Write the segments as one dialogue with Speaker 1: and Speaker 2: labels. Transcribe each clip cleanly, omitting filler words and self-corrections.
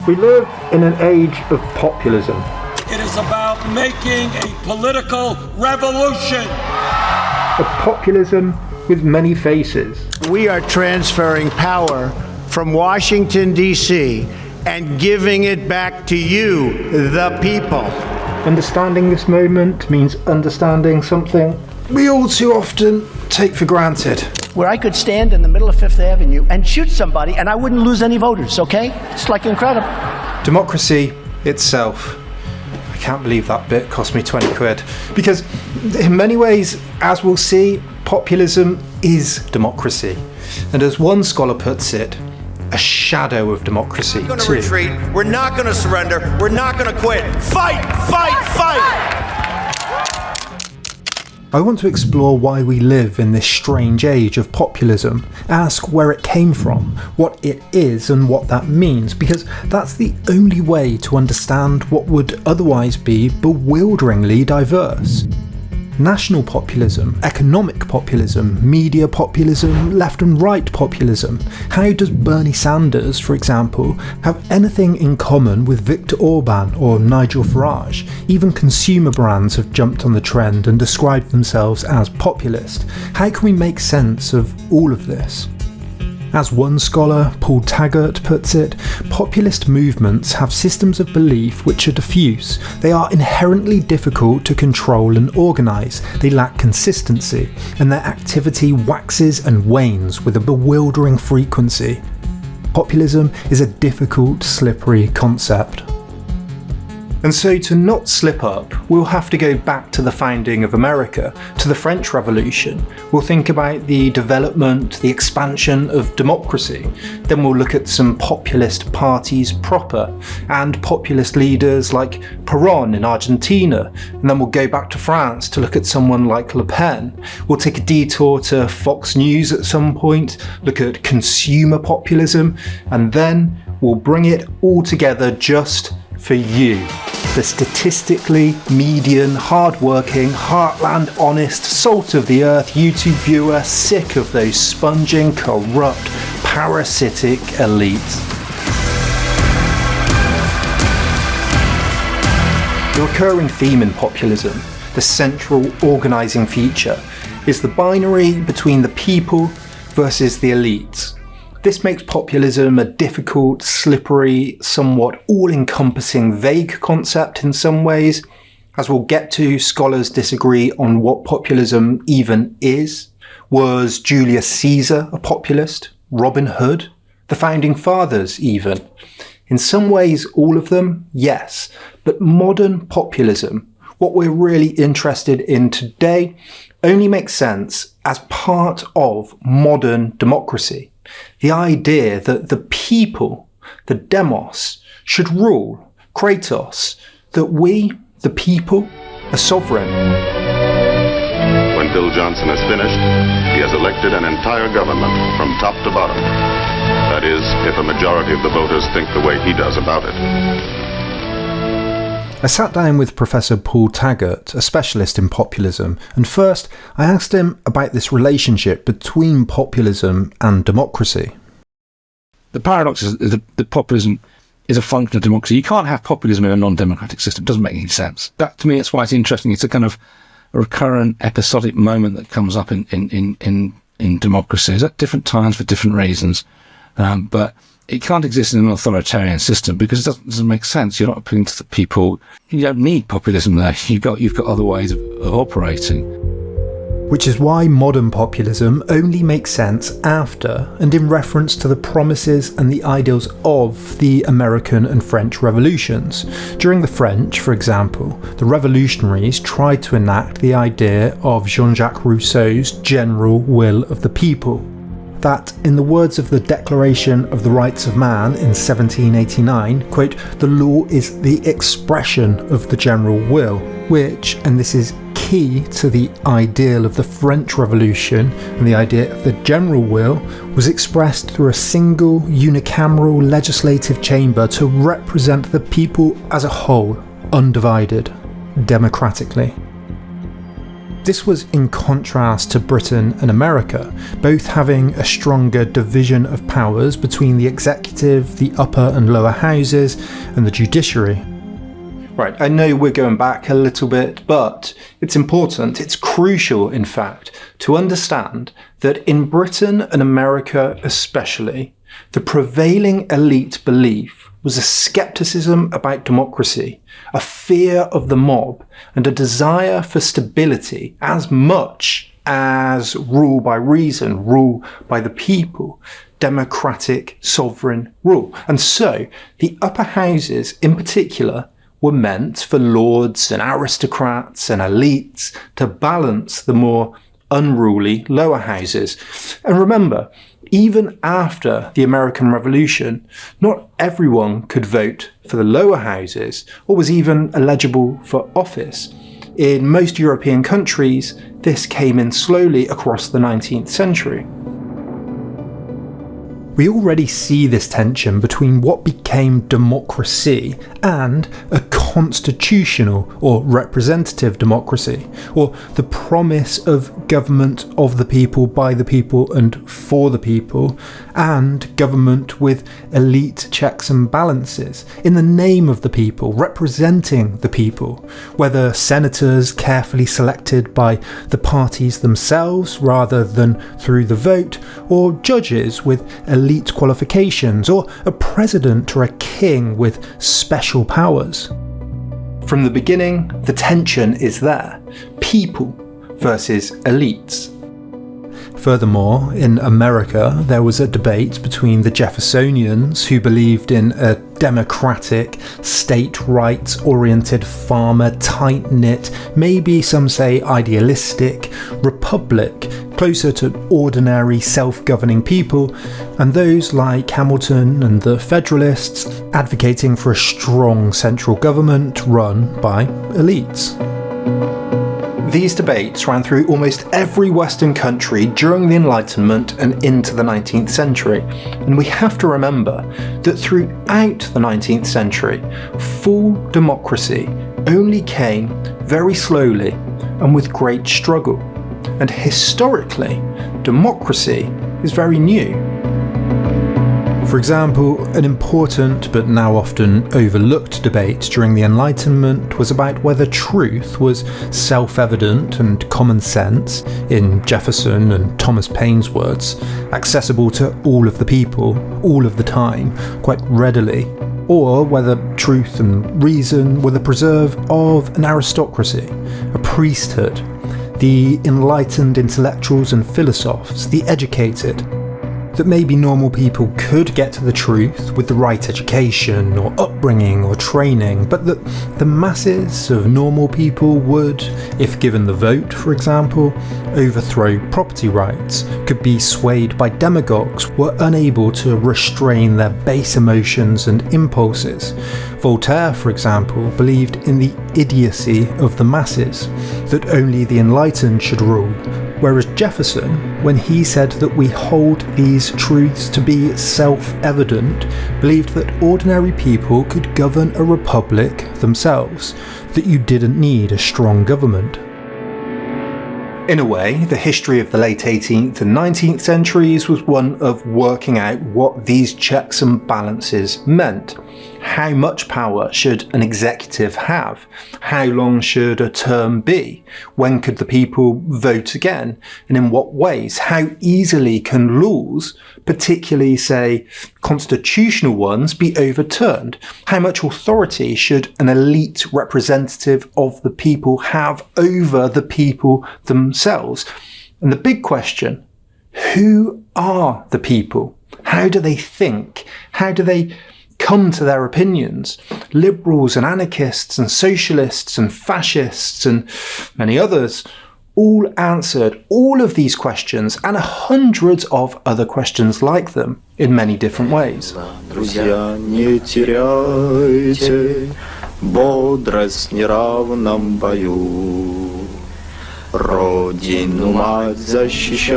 Speaker 1: We live in an age of populism.
Speaker 2: It is about making a political revolution.
Speaker 1: A populism with many faces.
Speaker 3: We are transferring power from Washington, D.C., and giving it back to you, the people.
Speaker 1: Understanding this moment means understanding something we all too often take for granted.
Speaker 3: Where I could stand in the middle of Fifth Avenue and shoot somebody and I wouldn't lose any voters, okay? It's like incredible.
Speaker 1: Democracy itself. I can't believe that bit cost me 20 quid. Because in many ways, as we'll see, populism is democracy. And as one scholar puts it, a shadow of democracy.
Speaker 4: We're going to retreat. We're not going to surrender. We're not going to quit. Fight! Fight! Fight!
Speaker 1: I want to explore why we live in this strange age of populism, ask where it came from, what it is and what that means, because that's the only way to understand what would otherwise be bewilderingly diverse. National populism, economic populism, media populism, left and right populism. How does Bernie Sanders, for example, have anything in common with Viktor Orban or Nigel Farage? Even consumer brands have jumped on the trend and described themselves as populist. How can we make sense of all of this? As one scholar, Paul Taggart, puts it, populist movements have systems of belief which are diffuse. They are inherently difficult to control and organise. They lack consistency, and their activity waxes and wanes with a bewildering frequency. Populism is a difficult, slippery concept. And so to not slip up, we'll have to go back to the founding of America, to the French Revolution. We'll think about the development, the expansion of democracy. Then we'll look at some populist parties proper, and populist leaders like Perón in Argentina. And then we'll go back to France to look at someone like Le Pen. We'll take a detour to Fox News at some point, look at consumer populism, and then we'll bring it all together just for you, the statistically median, hard-working, heartland honest, salt of the earth YouTube viewer sick of those sponging, corrupt, parasitic elites. The recurring theme in populism, the central organising feature, is the binary between the people versus the elites. This makes populism a difficult, slippery, somewhat all-encompassing, vague concept in some ways. As we'll get to, scholars disagree on what populism even is. Was Julius Caesar a populist? Robin Hood? The Founding Fathers, even? In some ways, all of them, yes. But modern populism, what we're really interested in today, only makes sense as part of modern democracy. The idea that the people, the demos, should rule, kratos, that we, the people, are sovereign.
Speaker 5: When Bill Johnson is finished, he has elected an entire government from top to bottom. That is, if a majority of the voters think the way he does about it.
Speaker 1: I sat down with Professor Paul Taggart, a specialist in populism, and first I asked him about this relationship between populism and democracy.
Speaker 6: The paradox is that populism is a function of democracy. You can't have populism in a non-democratic system. It doesn't make any sense. That, to me, that's why it's interesting. It's a kind of a recurrent episodic moment that comes up in democracies at different times for different reasons. But it can't exist in an authoritarian system because it doesn't make sense. You're not appealing to the people. You don't need populism there. You've got other ways of operating.
Speaker 1: Which is why modern populism only makes sense after and in reference to the promises and the ideals of the American and French revolutions. During the French, for example, the revolutionaries tried to enact the idea of Jean-Jacques Rousseau's general will of the people. That, in the words of the Declaration of the Rights of Man in 1789, quote, "The law is the expression of the general will," which, and this is key to the ideal of the French Revolution and the idea of the general will, was expressed through a single unicameral legislative chamber to represent the people as a whole, undivided, democratically. This was in contrast to Britain and America, both having a stronger division of powers between the executive, the upper and lower houses, and the judiciary. Right, I know we're going back a little bit, but it's important, it's crucial in fact, to understand that in Britain and America especially, the prevailing elite belief was a scepticism about democracy, a fear of the mob, and a desire for stability as much as rule by reason, rule by the people, democratic sovereign rule. And so the upper houses in particular were meant for lords and aristocrats and elites to balance the more unruly lower houses. And remember, even after the American Revolution, not everyone could vote for the lower houses or was even eligible for office. In most European countries, this came in slowly across the 19th century. We already see this tension between what became democracy and a constitutional or representative democracy, or the promise of government of the people, by the people and for the people, and government with elite checks and balances in the name of the people, representing the people, whether senators carefully selected by the parties themselves rather than through the vote, or judges with elite qualifications, or a president or a king with special powers. From the beginning, the tension is there. People versus elites. Furthermore, in America, there was a debate between the Jeffersonians, who believed in a democratic, state rights-oriented, farmer, tight-knit, maybe some say idealistic, republic, closer to ordinary self-governing people, and those like Hamilton and the Federalists advocating for a strong central government run by elites. These debates ran through almost every Western country during the Enlightenment and into the 19th century, and we have to remember that throughout the 19th century, full democracy only came very slowly and with great struggle, and historically, democracy is very new. For example, an important but now often overlooked debate during the Enlightenment was about whether truth was self-evident and common sense, in Jefferson and Thomas Paine's words, accessible to all of the people, all of the time, quite readily, or whether truth and reason were the preserve of an aristocracy, a priesthood, the enlightened intellectuals and philosophers, the educated, that maybe normal people could get to the truth with the right education or upbringing or training, but that the masses of normal people would, if given the vote for example, overthrow property rights, could be swayed by demagogues, were unable to restrain their base emotions and impulses. Voltaire, for example, believed in the idiocy of the masses, that only the enlightened should rule, whereas Jefferson, when he said that we hold these truths to be self-evident, believed that ordinary people could govern a republic themselves, that you didn't need a strong government. In a way, the history of the late 18th and 19th centuries was one of working out what these checks and balances meant. How much power should an executive have? How long should a term be? When could the people vote again? And in what ways? How easily can laws, particularly, say, constitutional ones, be overturned? How much authority should an elite representative of the people have over the people themselves? And the big question, who are the people? How do they think? How do they come to their opinions? Liberals and anarchists and socialists and fascists and many others all answered all of these questions and hundreds of other questions like them in many different ways.
Speaker 7: Друзья, не теряйте бодрость в неравном бою. Родину мать защищайте,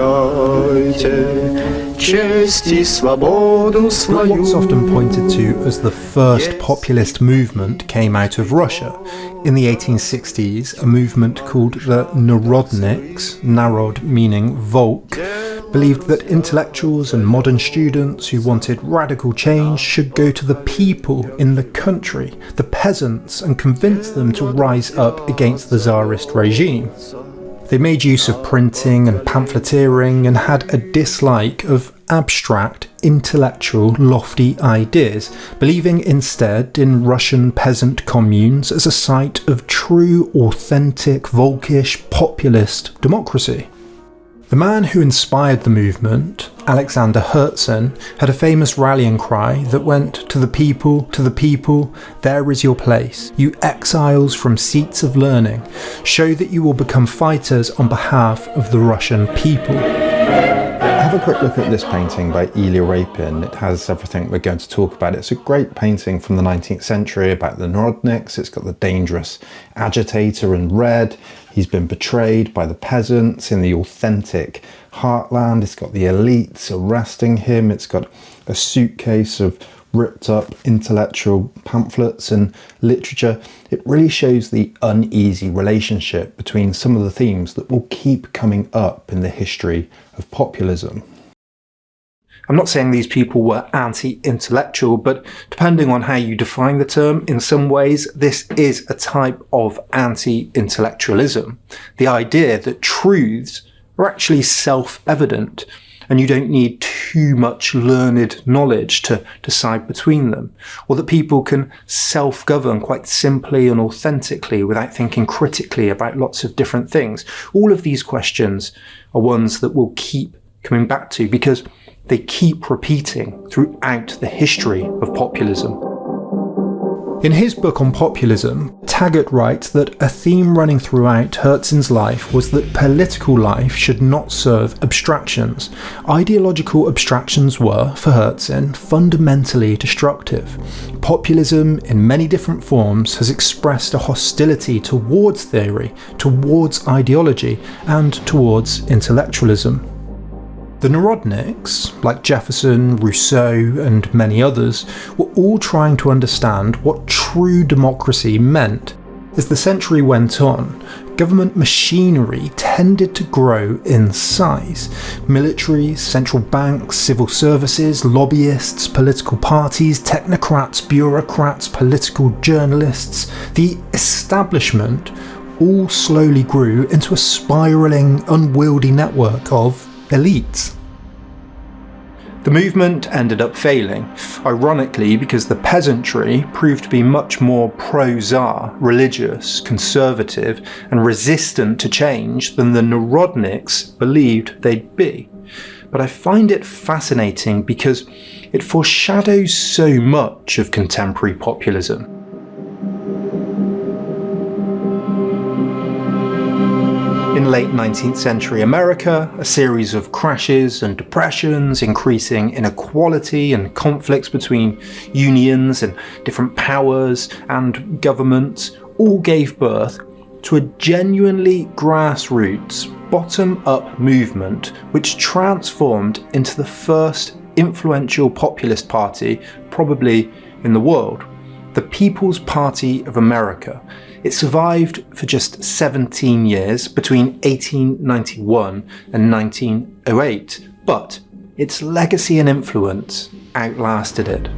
Speaker 7: честь и свободу свою.
Speaker 1: What's often pointed to as the first populist movement came out of Russia. In the 1860s, a movement called the Narodniks, narod meaning volk, believed that intellectuals and modern students who wanted radical change should go to the people in the country, the peasants, and convince them to rise up against the Tsarist regime. They made use of printing and pamphleteering and had a dislike of abstract, intellectual, lofty ideas, believing instead in Russian peasant communes as a site of true, authentic, volkish, populist democracy. The man who inspired the movement, Alexander Herzen, had a famous rallying cry that went, to the people, there is your place. You exiles from seats of learning, show that you will become fighters on behalf of the Russian people.
Speaker 8: Have a quick look at this painting by Ilya Repin. It has everything we're going to talk about. It's a great painting from the 19th century about the Narodniks. It's got the dangerous agitator in red. He's been betrayed by the peasants in the authentic heartland. It's got the elites arresting him. It's got a suitcase of ripped up intellectual pamphlets and literature. It really shows the uneasy relationship between some of the themes that will keep coming up in the history of populism.
Speaker 1: I'm not saying these people were anti-intellectual, but depending on how you define the term, in some ways this is a type of anti-intellectualism. The idea that truths are actually self-evident and you don't need too much learned knowledge to decide between them, or that people can self-govern quite simply and authentically without thinking critically about lots of different things. All of these questions are ones that we'll keep coming back to because they keep repeating throughout the history of populism. In his book on populism, Taggart writes that a theme running throughout Herzen's life was that political life should not serve abstractions. Ideological abstractions were, for Herzen, fundamentally destructive. Populism, in many different forms, has expressed a hostility towards theory, towards ideology, and towards intellectualism. The Narodniks, like Jefferson, Rousseau, and many others, were all trying to understand what true democracy meant. As the century went on, government machinery tended to grow in size. Militaries, central banks, civil services, lobbyists, political parties, technocrats, bureaucrats, political journalists, the establishment all slowly grew into a spiralling, unwieldy network of elites. The movement ended up failing, ironically because the peasantry proved to be much more pro-Tsar, religious, conservative, and resistant to change than the Narodniks believed they'd be. But I find it fascinating because it foreshadows so much of contemporary populism. In late 19th century America, a series of crashes and depressions, increasing inequality and conflicts between unions and different powers and governments all gave birth to a genuinely grassroots, bottom-up movement which transformed into the first influential populist party probably in the world, the People's Party of America. It survived for just 17 years between 1891 and 1908, but its legacy and influence outlasted it.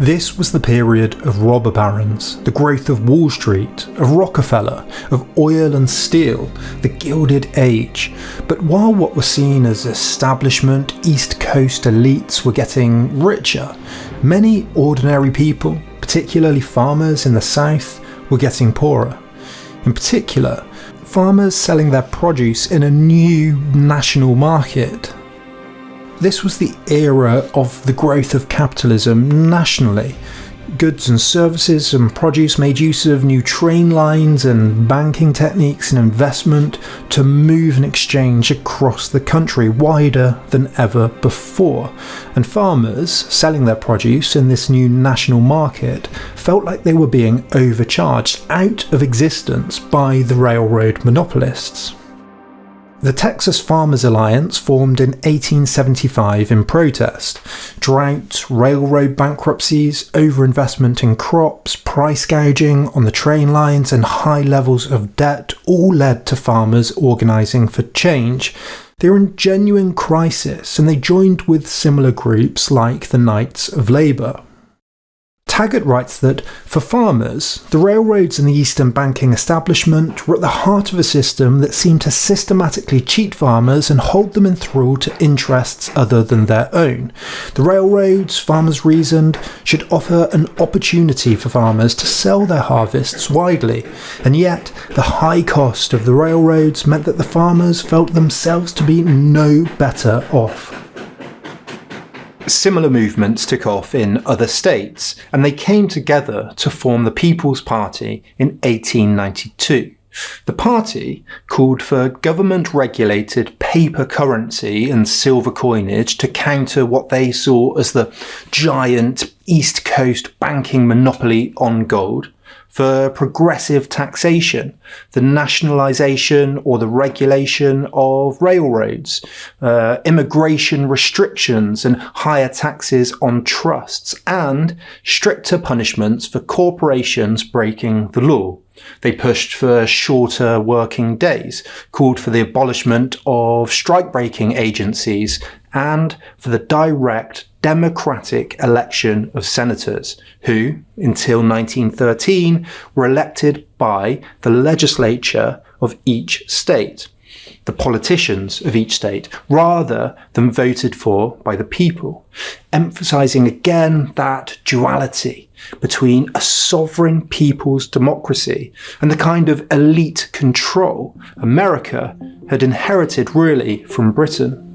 Speaker 1: This was the period of robber barons, the growth of Wall Street, of Rockefeller, of oil and steel, the Gilded Age. But while what were seen as establishment East Coast elites were getting richer, many ordinary people, particularly farmers in the South, were getting poorer. In particular, farmers selling their produce in a new national market. This was the era of the growth of capitalism nationally. goods and services and produce made use of new train lines and banking techniques and investment to move and exchange across the country wider than ever before. And farmers selling their produce in this new national market felt like they were being overcharged out of existence by the railroad monopolists. The Texas Farmers Alliance formed in 1875 in protest. Drought, railroad bankruptcies, overinvestment in crops, price gouging on the train lines, and high levels of debt all led to farmers organising for change. They were in genuine crisis, and they joined with similar groups like the Knights of Labour. Taggart writes that, for farmers, the railroads and the Eastern banking establishment were at the heart of a system that seemed to systematically cheat farmers and hold them in thrall to interests other than their own. The railroads, farmers reasoned, should offer an opportunity for farmers to sell their harvests widely, and yet the high cost of the railroads meant that the farmers felt themselves to be no better off. Similar movements took off in other states, and they came together to form the People's Party in 1892. The party called for government-regulated paper currency and silver coinage to counter what they saw as the giant East Coast banking monopoly on gold, for progressive taxation, the nationalisation or the regulation of railroads, immigration restrictions and higher taxes on trusts, and stricter punishments for corporations breaking the law. They pushed for shorter working days, called for the abolishment of strike-breaking agencies, and for the direct democratic election of senators, who, until 1913, were elected by the legislature of each state, the politicians of each state, rather than voted for by the people, emphasising again that duality between a sovereign people's democracy and the kind of elite control America had inherited really from Britain.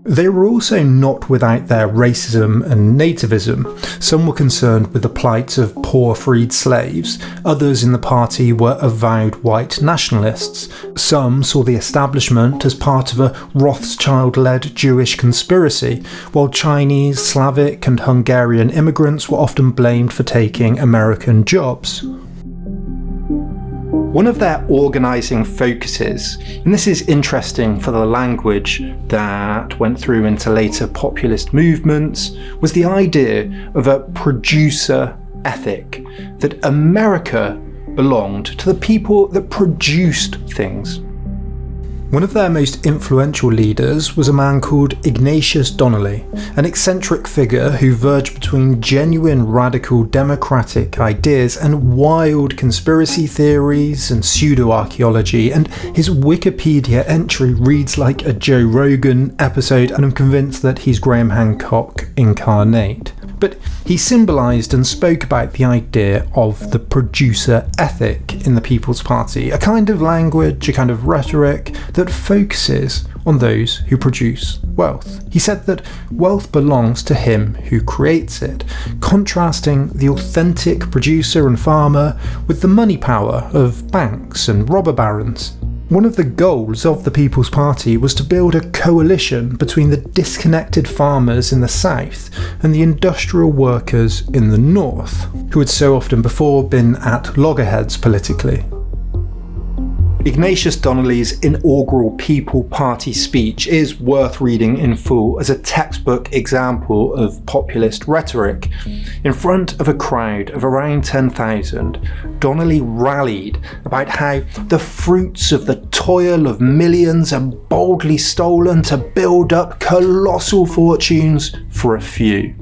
Speaker 1: They were also not without their racism and nativism. Some were concerned with the plight of poor freed slaves. Others in the party were avowed white nationalists. Some saw the establishment as part of a Rothschild-led Jewish conspiracy, while Chinese, Slavic and Hungarian immigrants were often blamed for taking American jobs. One of their organising focuses, and this is interesting for the language that went through into later populist movements, was the idea of a producer ethic, that America belonged to the people that produced things. One of their most influential leaders was a man called Ignatius Donnelly, an eccentric figure who verged between genuine radical democratic ideas and wild conspiracy theories and pseudo-archaeology, and his Wikipedia entry reads like a Joe Rogan episode, and I'm convinced that he's Graham Hancock incarnate. But he symbolised and spoke about the idea of the producer ethic in the People's Party, a kind of language, a kind of rhetoric that focuses on those who produce wealth. He said that wealth belongs to him who creates it, contrasting the authentic producer and farmer with the money power of banks and robber barons. One of the goals of the People's Party was to build a coalition between the disconnected farmers in the south and the industrial workers in the north, who had so often before been at loggerheads politically. Ignatius Donnelly's inaugural People Party speech is worth reading in full as a textbook example of populist rhetoric. In front of a crowd of around 10,000, Donnelly rallied about how the fruits of the toil of millions are boldly stolen to build up colossal fortunes for a few.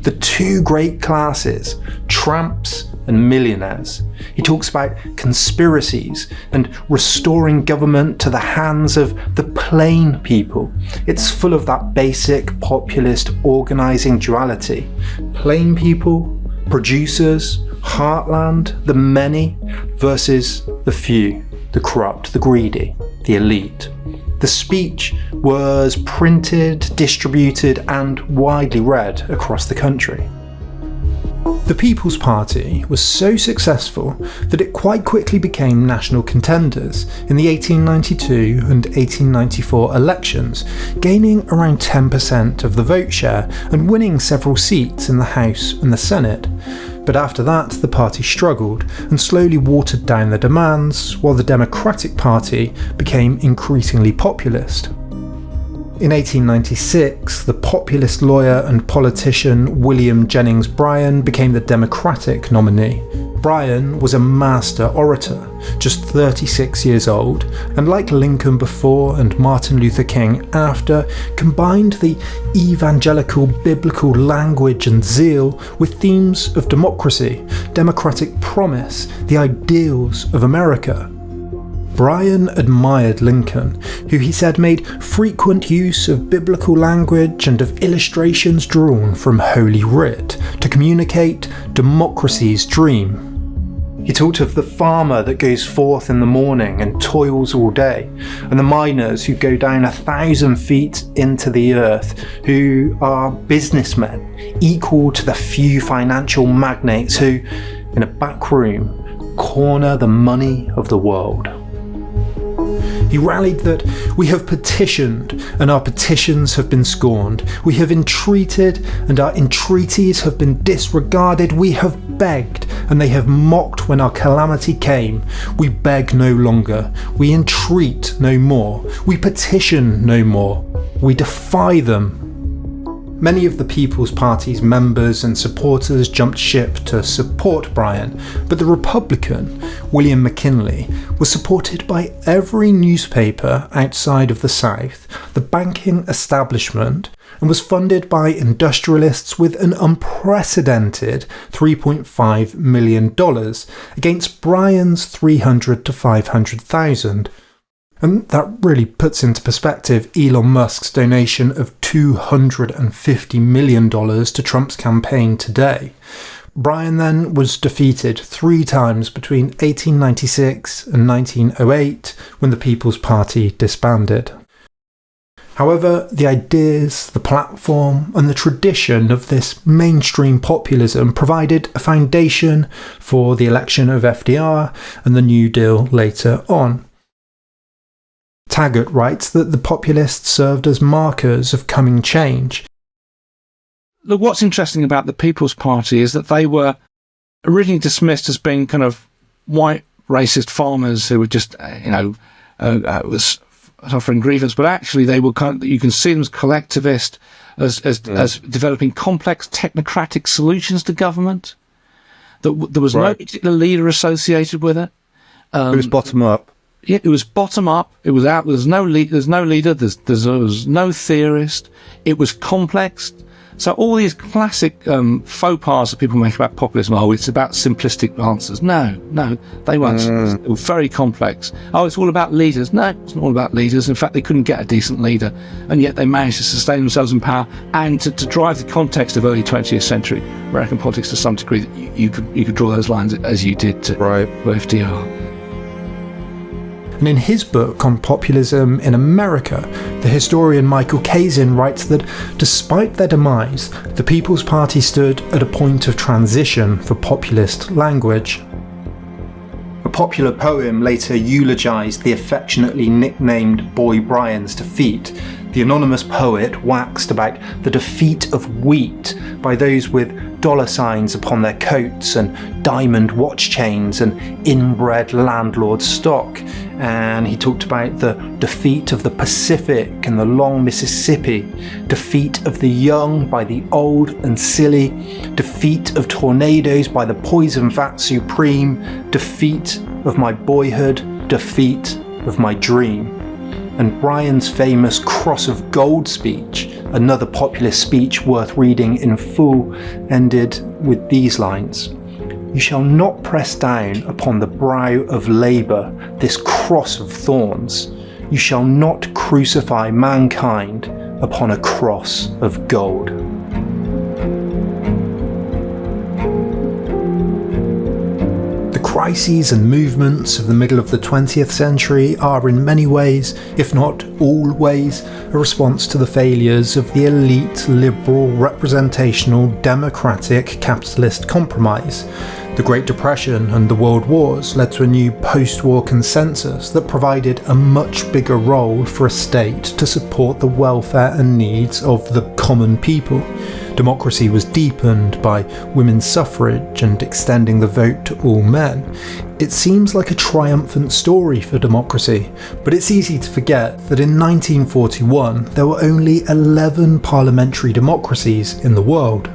Speaker 1: The two great classes, tramps and millionaires. He talks about conspiracies and restoring government to the hands of the plain people. It's full of that basic populist organising duality. Plain people, producers, heartland, the many, versus the few, the corrupt, the greedy, the elite. The speech was printed, distributed and widely read across the country. The People's Party was so successful that it quite quickly became national contenders in the 1892 and 1894 elections, gaining around 10% of the vote share and winning several seats in the House and the Senate. But after that, the party struggled and slowly watered down their demands, while the Democratic Party became increasingly populist. In 1896, the populist lawyer and politician William Jennings Bryan became the Democratic nominee. Bryan was a master orator, just 36 years old, and like Lincoln before and Martin Luther King after, combined the evangelical biblical language and zeal with themes of democracy, democratic promise, the ideals of America. Bryan admired Lincoln, who he said made frequent use of biblical language and of illustrations drawn from Holy Writ to communicate democracy's dream. He talked of the farmer that goes forth in the morning and toils all day, and the miners who go down 1,000 feet into the earth, who are businessmen equal to the few financial magnates who, in a back room, corner the money of the world. He rallied that we have petitioned and our petitions have been scorned. We have entreated and our entreaties have been disregarded. We have begged and they have mocked when our calamity came. We beg no longer. We entreat no more. We petition no more. We defy them. Many of the People's Party's members and supporters jumped ship to support Bryan, but the Republican, William McKinley, was supported by every newspaper outside of the South, the banking establishment, and was funded by industrialists with an unprecedented $3.5 million against Bryan's $300,000 to $500,000. And that really puts into perspective Elon Musk's donation of $250 million to Trump's campaign today. Bryan then was defeated 3 times between 1896 and 1908 when the People's Party disbanded. However, the ideas, the platform, and the tradition of this mainstream populism provided a foundation for the election of FDR and the New Deal later on. Taggart writes that the populists served as markers of coming change.
Speaker 6: Look, what's interesting about the People's Party is that they were originally dismissed as being kind of white racist farmers who were just, was suffering grievance, but actually they were you can see them as collectivist, as developing complex technocratic solutions to government. There was no particular leader associated with it.
Speaker 9: It was bottom up.
Speaker 6: Yeah, it was bottom up. It was out. There's no leader. There was no theorist. It was complex. So all these classic faux pas that people make about populism, it's about simplistic answers. No, they weren't. They were very complex. It's all about leaders. No, it's not all about leaders. In fact, they couldn't get a decent leader, and yet they managed to sustain themselves in power and to drive the context of early 20th century American politics to some degree. That you could draw those lines as you did to FDR.
Speaker 1: And in his book on populism in America, the historian Michael Kazin writes that despite their demise, the People's Party stood at a point of transition for populist language. A popular poem later eulogised the affectionately nicknamed Boy Bryan's defeat. The anonymous poet waxed about the defeat of wheat by those with dollar signs upon their coats and diamond watch chains and inbred landlord stock. And he talked about the defeat of the Pacific and the long Mississippi, defeat of the young by the old and silly, defeat of tornadoes by the poison vat supreme, defeat of my boyhood, defeat of my dream. And Bryan's famous Cross of Gold speech, another populist speech worth reading in full, ended with these lines: "You shall not press down upon the brow of labour this cross of thorns. You shall not crucify mankind upon a cross of gold." The crises and movements of the middle of the 20th century are in many ways, if not all ways, a response to the failures of the elite, liberal, representational, democratic, capitalist compromise. The Great Depression and the World Wars led to a new post-war consensus that provided a much bigger role for a state to support the welfare and needs of the common people. Democracy was deepened by women's suffrage and extending the vote to all men. It seems like a triumphant story for democracy, but it's easy to forget that in 1941 there were only 11 parliamentary democracies in the world.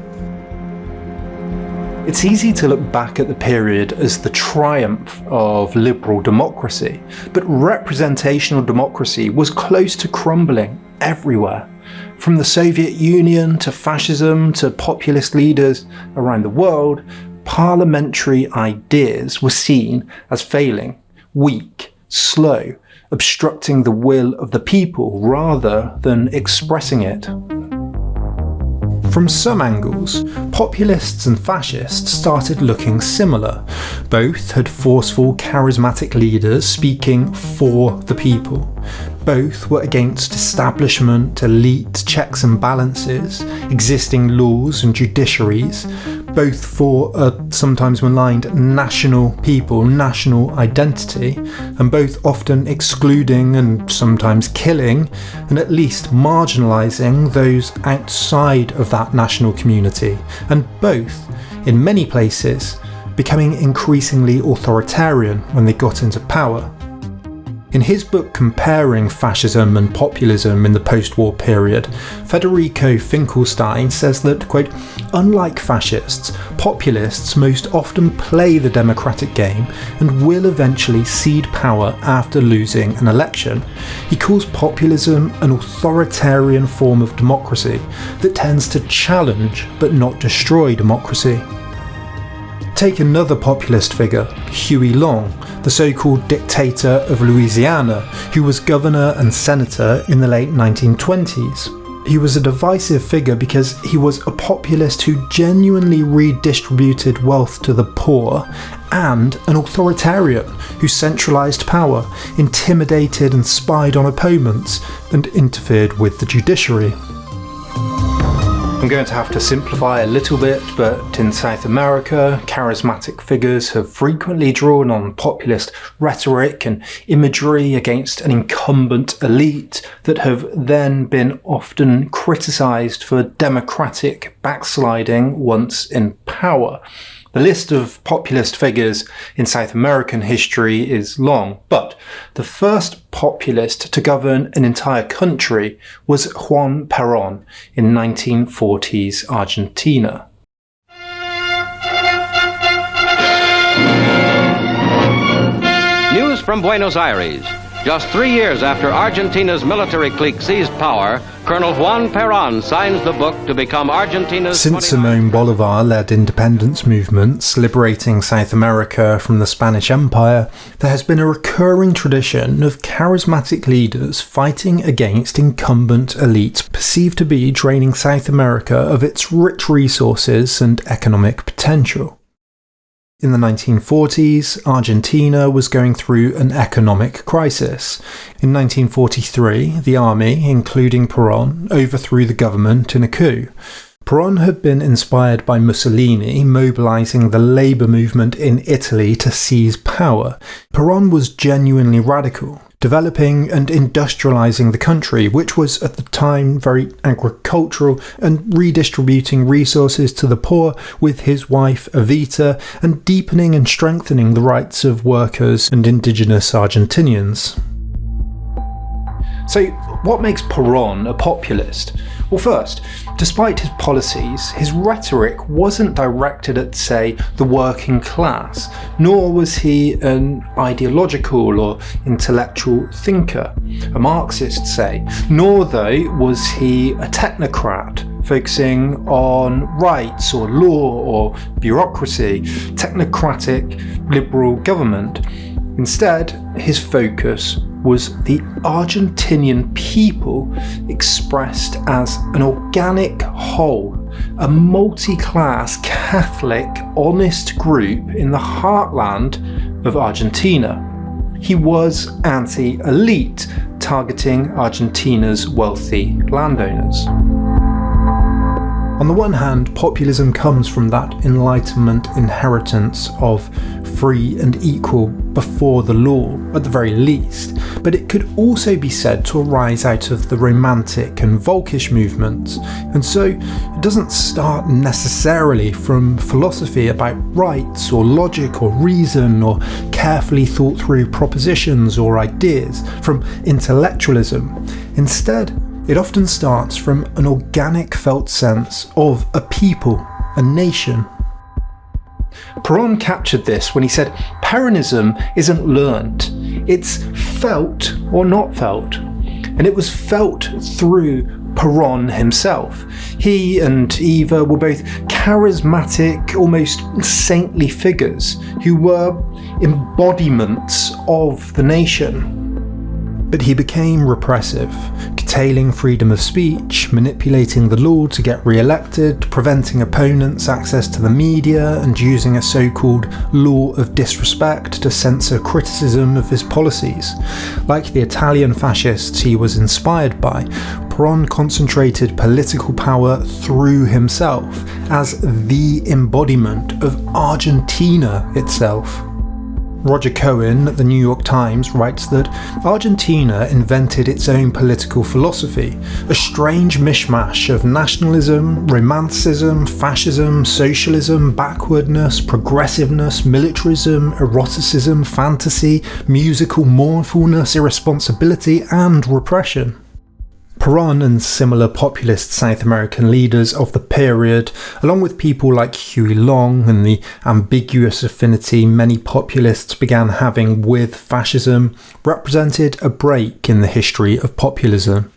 Speaker 1: It's easy to look back at the period as the triumph of liberal democracy, but representational democracy was close to crumbling everywhere. From the Soviet Union to fascism to populist leaders around the world, parliamentary ideas were seen as failing, weak, slow, obstructing the will of the people rather than expressing it. From some angles, populists and fascists started looking similar. Both had forceful, charismatic leaders speaking for the people. Both were against establishment, elite, checks and balances, existing laws and judiciaries. Both for a sometimes maligned national people, national identity, and both often excluding and sometimes killing, and at least marginalising those outside of that national community, and both, in many places, becoming increasingly authoritarian when they got into power. In his book comparing fascism and populism in the post-war period, Federico Finkelstein says that, quote, unlike fascists, populists most often play the democratic game and will eventually cede power after losing an election. He calls populism an authoritarian form of democracy that tends to challenge but not destroy democracy. Take another populist figure, Huey Long, the so-called dictator of Louisiana, who was governor and senator in the late 1920s. He was a divisive figure because he was a populist who genuinely redistributed wealth to the poor, and an authoritarian who centralised power, intimidated and spied on opponents, and interfered with the judiciary. I'm going to have to simplify a little bit, but in South America, charismatic figures have frequently drawn on populist rhetoric and imagery against an incumbent elite that have then been often criticised for democratic backsliding once in power. The list of populist figures in South American history is long, but the first populist to govern an entire country was Juan Perón in 1940s Argentina.
Speaker 10: News from Buenos Aires. Just 3 years after Argentina's military clique seized power, Colonel Juan Perón signs the book to become Argentina's...
Speaker 1: Since Simón Bolívar led independence movements liberating South America from the Spanish Empire, there has been a recurring tradition of charismatic leaders fighting against incumbent elites perceived to be draining South America of its rich resources and economic potential. In the 1940s, Argentina was going through an economic crisis. In 1943, the army, including Perón, overthrew the government in a coup. Perón had been inspired by Mussolini mobilising the labour movement in Italy to seize power. Perón was genuinely radical, developing and industrialising the country, which was at the time very agricultural, and redistributing resources to the poor with his wife Evita, and deepening and strengthening the rights of workers and indigenous Argentinians. So, what makes Perón a populist? Well, first, despite his policies, his rhetoric wasn't directed at, say, the working class, nor was he an ideological or intellectual thinker, a Marxist, say, nor, though, was he a technocrat, focusing on rights or law or bureaucracy, technocratic liberal government. Instead, his focus was the Argentinian people expressed as an organic whole, a multi-class, Catholic, honest group in the heartland of Argentina. He was anti-elite, targeting Argentina's wealthy landowners. On the one hand, populism comes from that Enlightenment inheritance of free and equal before the law, at the very least, but it could also be said to arise out of the Romantic and Volkish movements, and so it doesn't start necessarily from philosophy about rights or logic or reason or carefully thought through propositions or ideas, from intellectualism. Instead, it often starts from an organic felt sense of a people, a nation. Peron captured this when he said, Peronism isn't learnt, it's felt or not felt. And it was felt through Peron himself. He and Eva were both charismatic, almost saintly figures who were embodiments of the nation. But he became repressive, curtailing freedom of speech, manipulating the law to get re-elected, preventing opponents access to the media, and using a so-called law of disrespect to censor criticism of his policies. Like the Italian fascists he was inspired by, Peron concentrated political power through himself as the embodiment of Argentina itself. Roger Cohen at the New York Times writes that Argentina invented its own political philosophy, a strange mishmash of nationalism, romanticism, fascism, socialism, backwardness, progressiveness, militarism, eroticism, fantasy, musical mournfulness, irresponsibility, and repression. Peron and similar populist South American leaders of the period, along with people like Huey Long and the ambiguous affinity many populists began having with fascism, represented a break in the history of populism.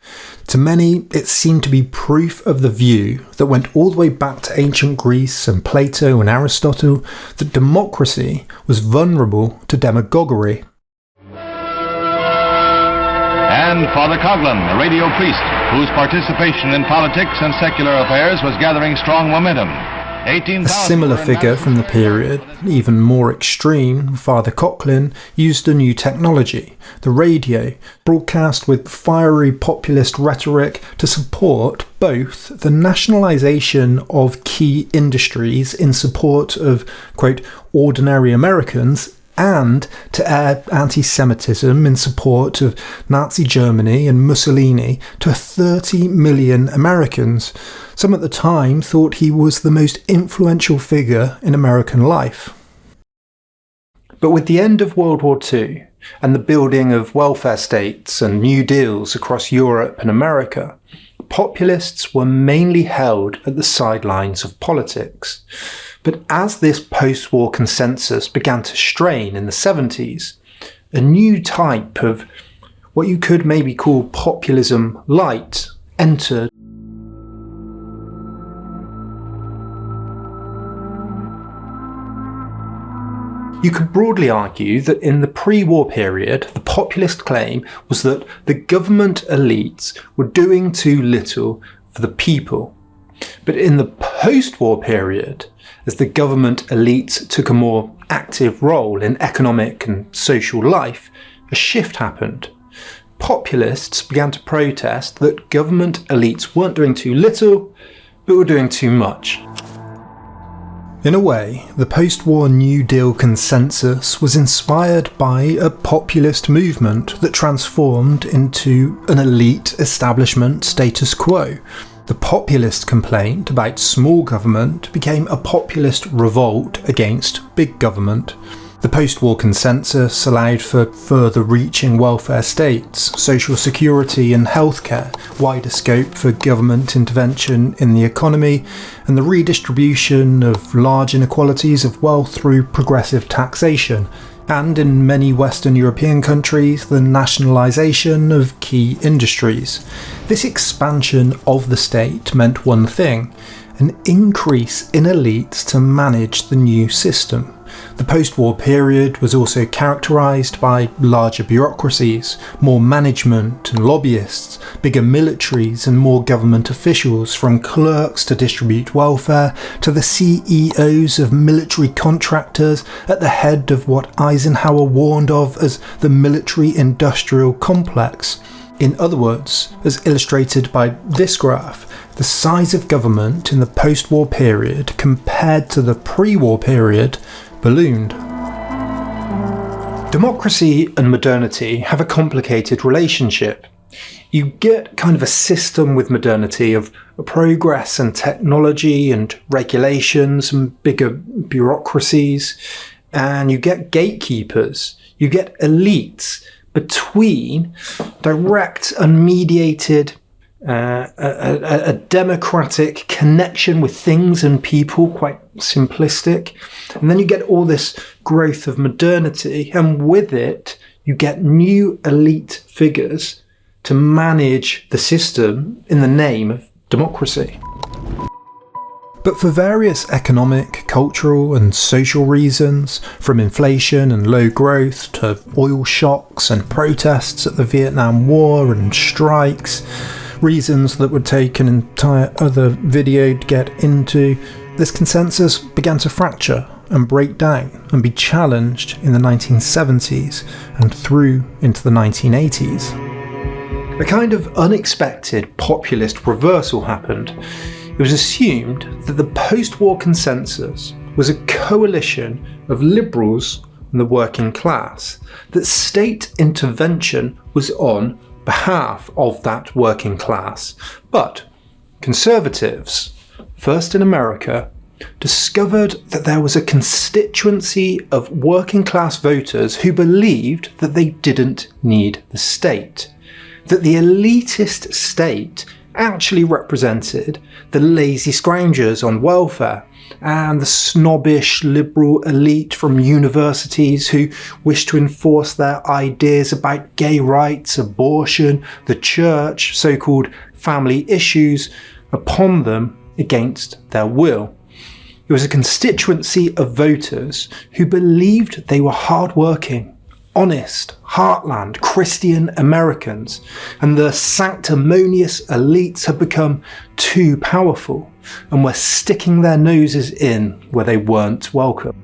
Speaker 1: To many, it seemed to be proof of the view that went all the way back to ancient Greece and Plato and Aristotle that democracy was vulnerable to demagoguery.
Speaker 11: And Father Coughlin, a radio priest, whose participation in politics and secular affairs was gathering strong momentum.
Speaker 1: A similar figure from the period, even more extreme, Father Coughlin, used a new technology, the radio, broadcast with fiery populist rhetoric to support both the nationalisation of key industries in support of, quote, ordinary Americans, and to air anti-Semitism in support of Nazi Germany and Mussolini to 30 million Americans. Some at the time thought he was the most influential figure in American life. But with the end of World War II and the building of welfare states and New Deals across Europe and America, populists were mainly held at the sidelines of politics. But as this post-war consensus began to strain in the 70s, a new type of what you could maybe call populism light entered. You could broadly argue that in the pre-war period, the populist claim was that the government elites were doing too little for the people. But in the post-war period, as the government elites took a more active role in economic and social life, a shift happened. Populists began to protest that government elites weren't doing too little, but were doing too much. In a way, the post-war New Deal consensus was inspired by a populist movement that transformed into an elite establishment status quo. The populist complaint about small government became a populist revolt against big government. The post-war consensus allowed for further reaching welfare states, social security and healthcare, wider scope for government intervention in the economy, and the redistribution of large inequalities of wealth through progressive taxation, and in many Western European countries, the nationalisation of key industries. This expansion of the state meant one thing: an increase in elites to manage the new system. The post-war period was also characterised by larger bureaucracies, more management and lobbyists, bigger militaries and more government officials, from clerks to distribute welfare to the CEOs of military contractors at the head of what Eisenhower warned of as the military-industrial complex. In other words, as illustrated by this graph, the size of government in the post-war period compared to the pre-war period ballooned. Democracy and modernity have a complicated relationship. You get kind of a system with modernity of progress and technology and regulations and bigger bureaucracies, and you get gatekeepers, you get elites between direct, unmediated, a democratic connection with things and people, quite simplistic. And then you get all this growth of modernity, and with it you get new elite figures to manage the system in the name of democracy. But for various economic, cultural and social reasons, from inflation and low growth to oil shocks and protests at the Vietnam War and strikes, reasons that would take an entire other video to get into, this consensus began to fracture and break down and be challenged in the 1970s and through into the 1980s. A kind of unexpected populist reversal happened. It was assumed that the post-war consensus was a coalition of liberals and the working class, that state intervention was on behalf of that working class. But conservatives, first in America, discovered that there was a constituency of working class voters who believed that they didn't need the state, that the elitist state actually represented the lazy scroungers on welfare and the snobbish liberal elite from universities who wished to enforce their ideas about gay rights, abortion, the church, so-called family issues upon them against their will. It was a constituency of voters who believed they were hard-working, honest, heartland, Christian Americans, and the sanctimonious elites had become too powerful and were sticking their noses in where they weren't welcome.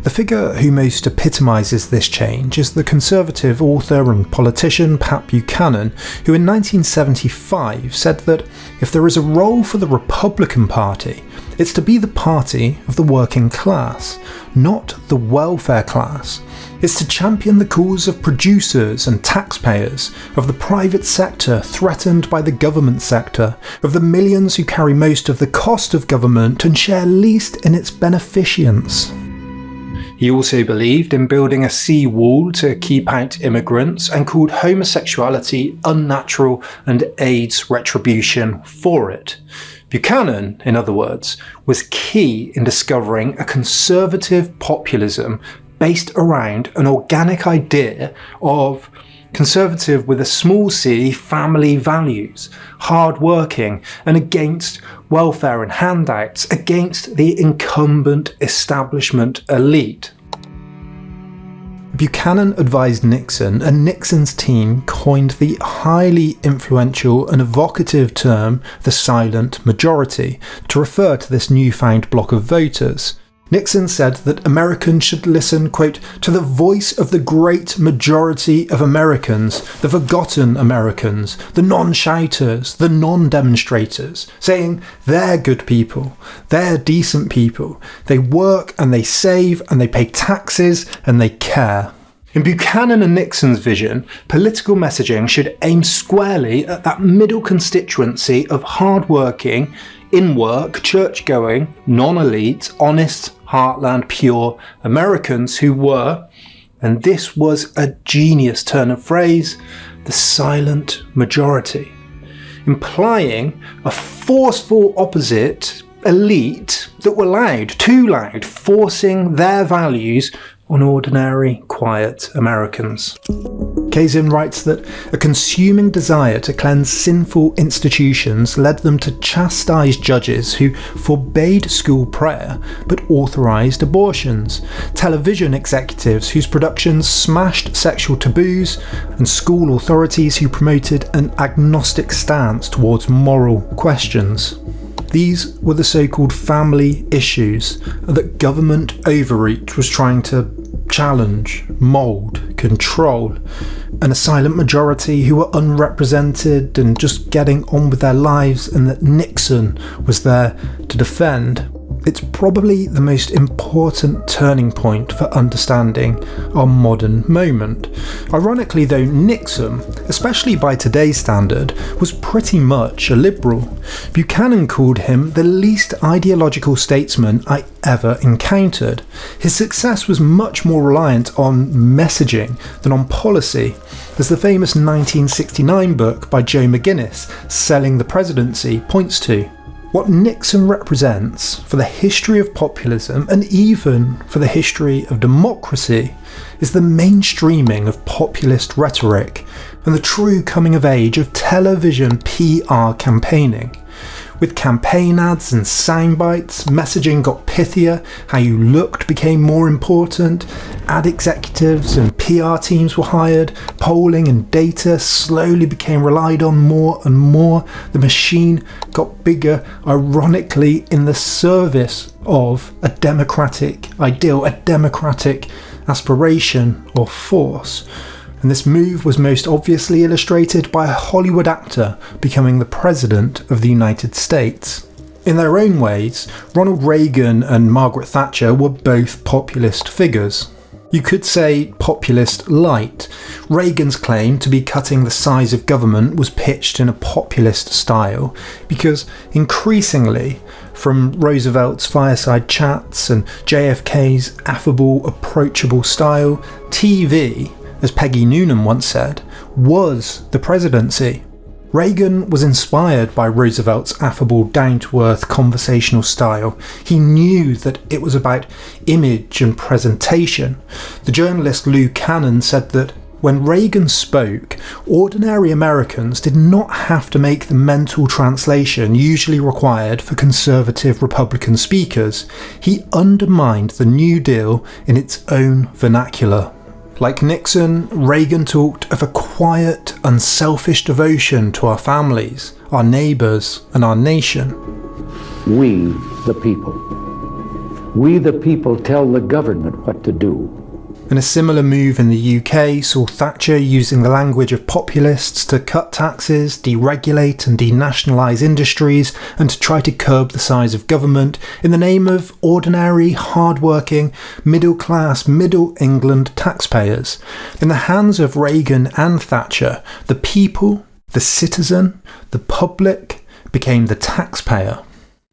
Speaker 1: The figure who most epitomises this change is the conservative author and politician Pat Buchanan, who in 1975 said that if there is a role for the Republican Party, it's to be the party of the working class, not the welfare class. It's to champion the cause of producers and taxpayers, of the private sector threatened by the government sector, of the millions who carry most of the cost of government and share least in its beneficence. He also believed in building a sea wall to keep out immigrants and called homosexuality unnatural and AIDS retribution for it. Buchanan, in other words, was key in discovering a conservative populism based around an organic idea of conservative with a small c family values, hard-working, and against welfare and handouts, against the incumbent establishment elite. Buchanan advised Nixon, and Nixon's team coined the highly influential and evocative term the silent majority to refer to this newfound bloc of voters. Nixon said that Americans should listen, quote, to the voice of the great majority of Americans, the forgotten Americans, the non-shouters, the non-demonstrators, saying they're good people, they're decent people, they work and they save and they pay taxes and they care. In Buchanan and Nixon's vision, political messaging should aim squarely at that middle constituency of hard-working, in-work, church-going, non-elite, honest, heartland, pure Americans who were, and this was a genius turn of phrase, the silent majority, implying a forceful opposite elite that were loud, too loud, forcing their values on ordinary, quiet Americans. Kazin writes that a consuming desire to cleanse sinful institutions led them to chastise judges who forbade school prayer but authorised abortions, television executives whose productions smashed sexual taboos, and school authorities who promoted an agnostic stance towards moral questions. These were the so-called family issues that government overreach was trying to challenge, mould, control, and a silent majority who were unrepresented and just getting on with their lives, and that Nixon was there to defend. It's probably the most important turning point for understanding our modern moment. Ironically though, Nixon, especially by today's standard, was pretty much a liberal. Buchanan called him the least ideological statesman I ever encountered. His success was much more reliant on messaging than on policy, as the famous 1969 book by Joe McGinnis, Selling the Presidency, points to. What Nixon represents for the history of populism, and even for the history of democracy, is the mainstreaming of populist rhetoric and the true coming of age of television PR campaigning. With campaign ads and soundbites, messaging got pithier, how you looked became more important, ad executives and PR teams were hired, polling and data slowly became relied on more and more, the machine got bigger, ironically in the service of a democratic ideal, a democratic aspiration or force. And this move was most obviously illustrated by a Hollywood actor becoming the President of the United States. In their own ways, Ronald Reagan and Margaret Thatcher were both populist figures. You could say populist light. Reagan's claim to be cutting the size of government was pitched in a populist style because increasingly, from Roosevelt's fireside chats and JFK's affable, approachable style, TV, as Peggy Noonan once said, was the presidency. Reagan was inspired by Roosevelt's affable, down-to-earth conversational style. He knew that it was about image and presentation. The journalist Lou Cannon said that when Reagan spoke, ordinary Americans did not have to make the mental translation usually required for conservative Republican speakers. He undermined the New Deal in its own vernacular. Like Nixon, Reagan talked of a quiet, unselfish devotion to our families, our neighbours, and our nation.
Speaker 12: We, the people, tell the government what to do.
Speaker 1: And a similar move in the UK saw Thatcher using the language of populists to cut taxes, deregulate and denationalise industries, and to try to curb the size of government in the name of ordinary, hard-working, middle-class, Middle England taxpayers. In the hands of Reagan and Thatcher, the people, the citizen, the public became the taxpayer.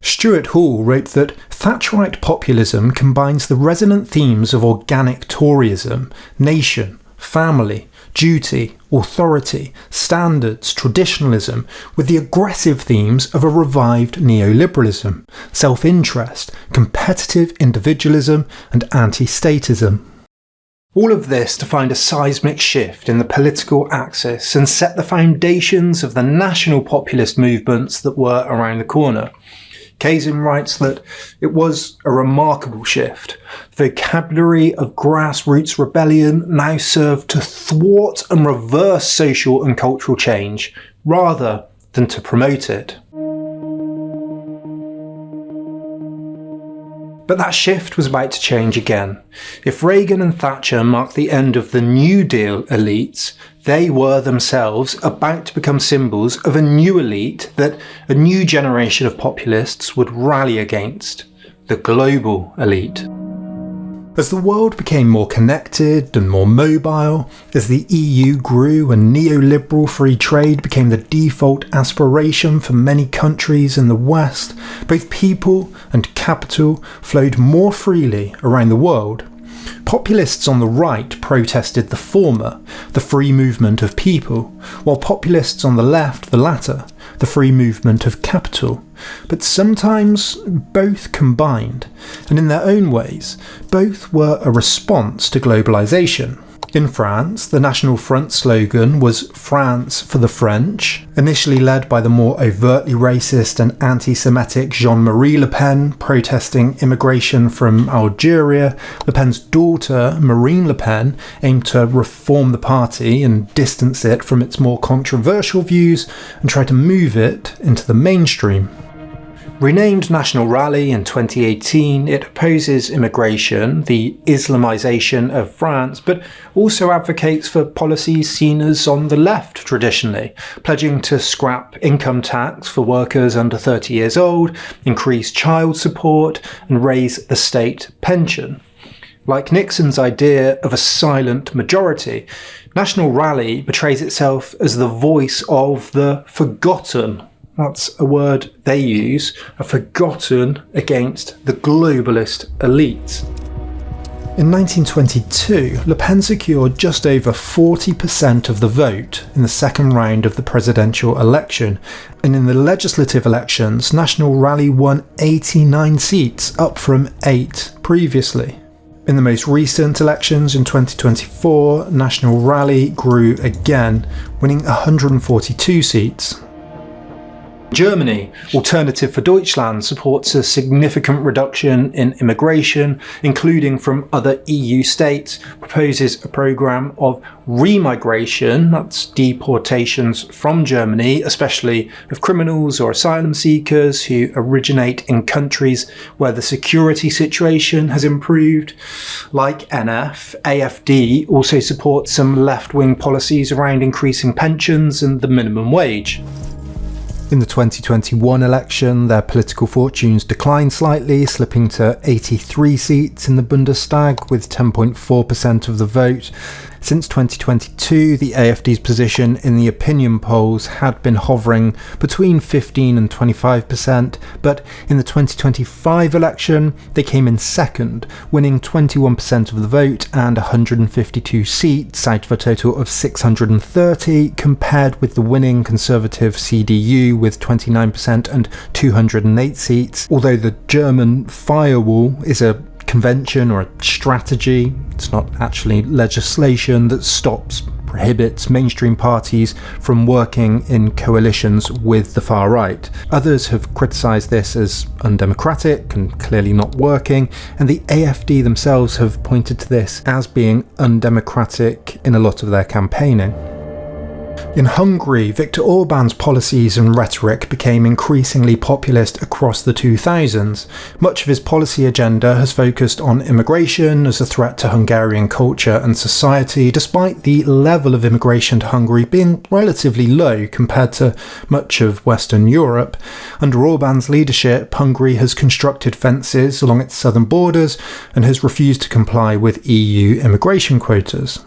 Speaker 1: Stuart Hall wrote that Thatcherite populism combines the resonant themes of organic Toryism, nation, family, duty, authority, standards, traditionalism, with the aggressive themes of a revived neoliberalism, self-interest, competitive individualism, and anti-statism. All of this to find a seismic shift in the political axis and set the foundations of the national populist movements that were around the corner. Kazin writes that it was a remarkable shift. The vocabulary of grassroots rebellion now served to thwart and reverse social and cultural change, rather than to promote it. But that shift was about to change again. If Reagan and Thatcher marked the end of the New Deal elites, they were themselves about to become symbols of a new elite that a new generation of populists would rally against, the global elite. As the world became more connected and more mobile, as the EU grew and neoliberal free trade became the default aspiration for many countries in the West, both people and capital flowed more freely around the world. Populists on the right protested the former, the free movement of people, while populists on the left, the latter, the free movement of capital, but sometimes both combined, and in their own ways, both were a response to globalization. In France, the National Front slogan was France for the French, initially led by the more overtly racist and anti-Semitic Jean-Marie Le Pen protesting immigration from Algeria. Le Pen's daughter, Marine Le Pen, aimed to reform the party and distance it from its more controversial views and try to move it into the mainstream. Renamed National Rally in 2018, it opposes immigration, the Islamization of France, but also advocates for policies seen as on the left traditionally, pledging to scrap income tax for workers under 30 years old, increase child support, and raise the state pension. Like Nixon's idea of a silent majority, National Rally portrays itself as the voice of the forgotten. That's a word they use, are forgotten against the globalist elite. In 1922, Le Pen secured just over 40% of the vote in the second round of the presidential election, and in the legislative elections, National Rally won 89 seats, up from 8 previously. In the most recent elections in 2024, National Rally grew again, winning 142 seats. Germany, Alternative for Deutschland, supports a significant reduction in immigration, including from other EU states, proposes a programme of remigration, that's deportations from Germany, especially of criminals or asylum seekers who originate in countries where the security situation has improved. Like NF, AfD also supports some left-wing policies around increasing pensions and the minimum wage. In the 2021 election, their political fortunes declined slightly, slipping to 83 seats in the Bundestag with 10.4% of the vote. Since 2022, the AfD's position in the opinion polls had been hovering between 15 and 25%, but in the 2025 election, they came in second, winning 21% of the vote and 152 seats out of a total of 630, compared with the winning conservative CDU with 29% and 208 seats. Although the German firewall is a convention or a strategy, it's not actually legislation that prohibits mainstream parties from working in coalitions with the far right. Others have criticised this as undemocratic and clearly not working, and the AfD themselves have pointed to this as being undemocratic in a lot of their campaigning. In Hungary, Viktor Orban's policies and rhetoric became increasingly populist across the 2000s. Much of his policy agenda has focused on immigration as a threat to Hungarian culture and society, despite the level of immigration to Hungary being relatively low compared to much of Western Europe. Under Orban's leadership, Hungary has constructed fences along its southern borders and has refused to comply with EU immigration quotas.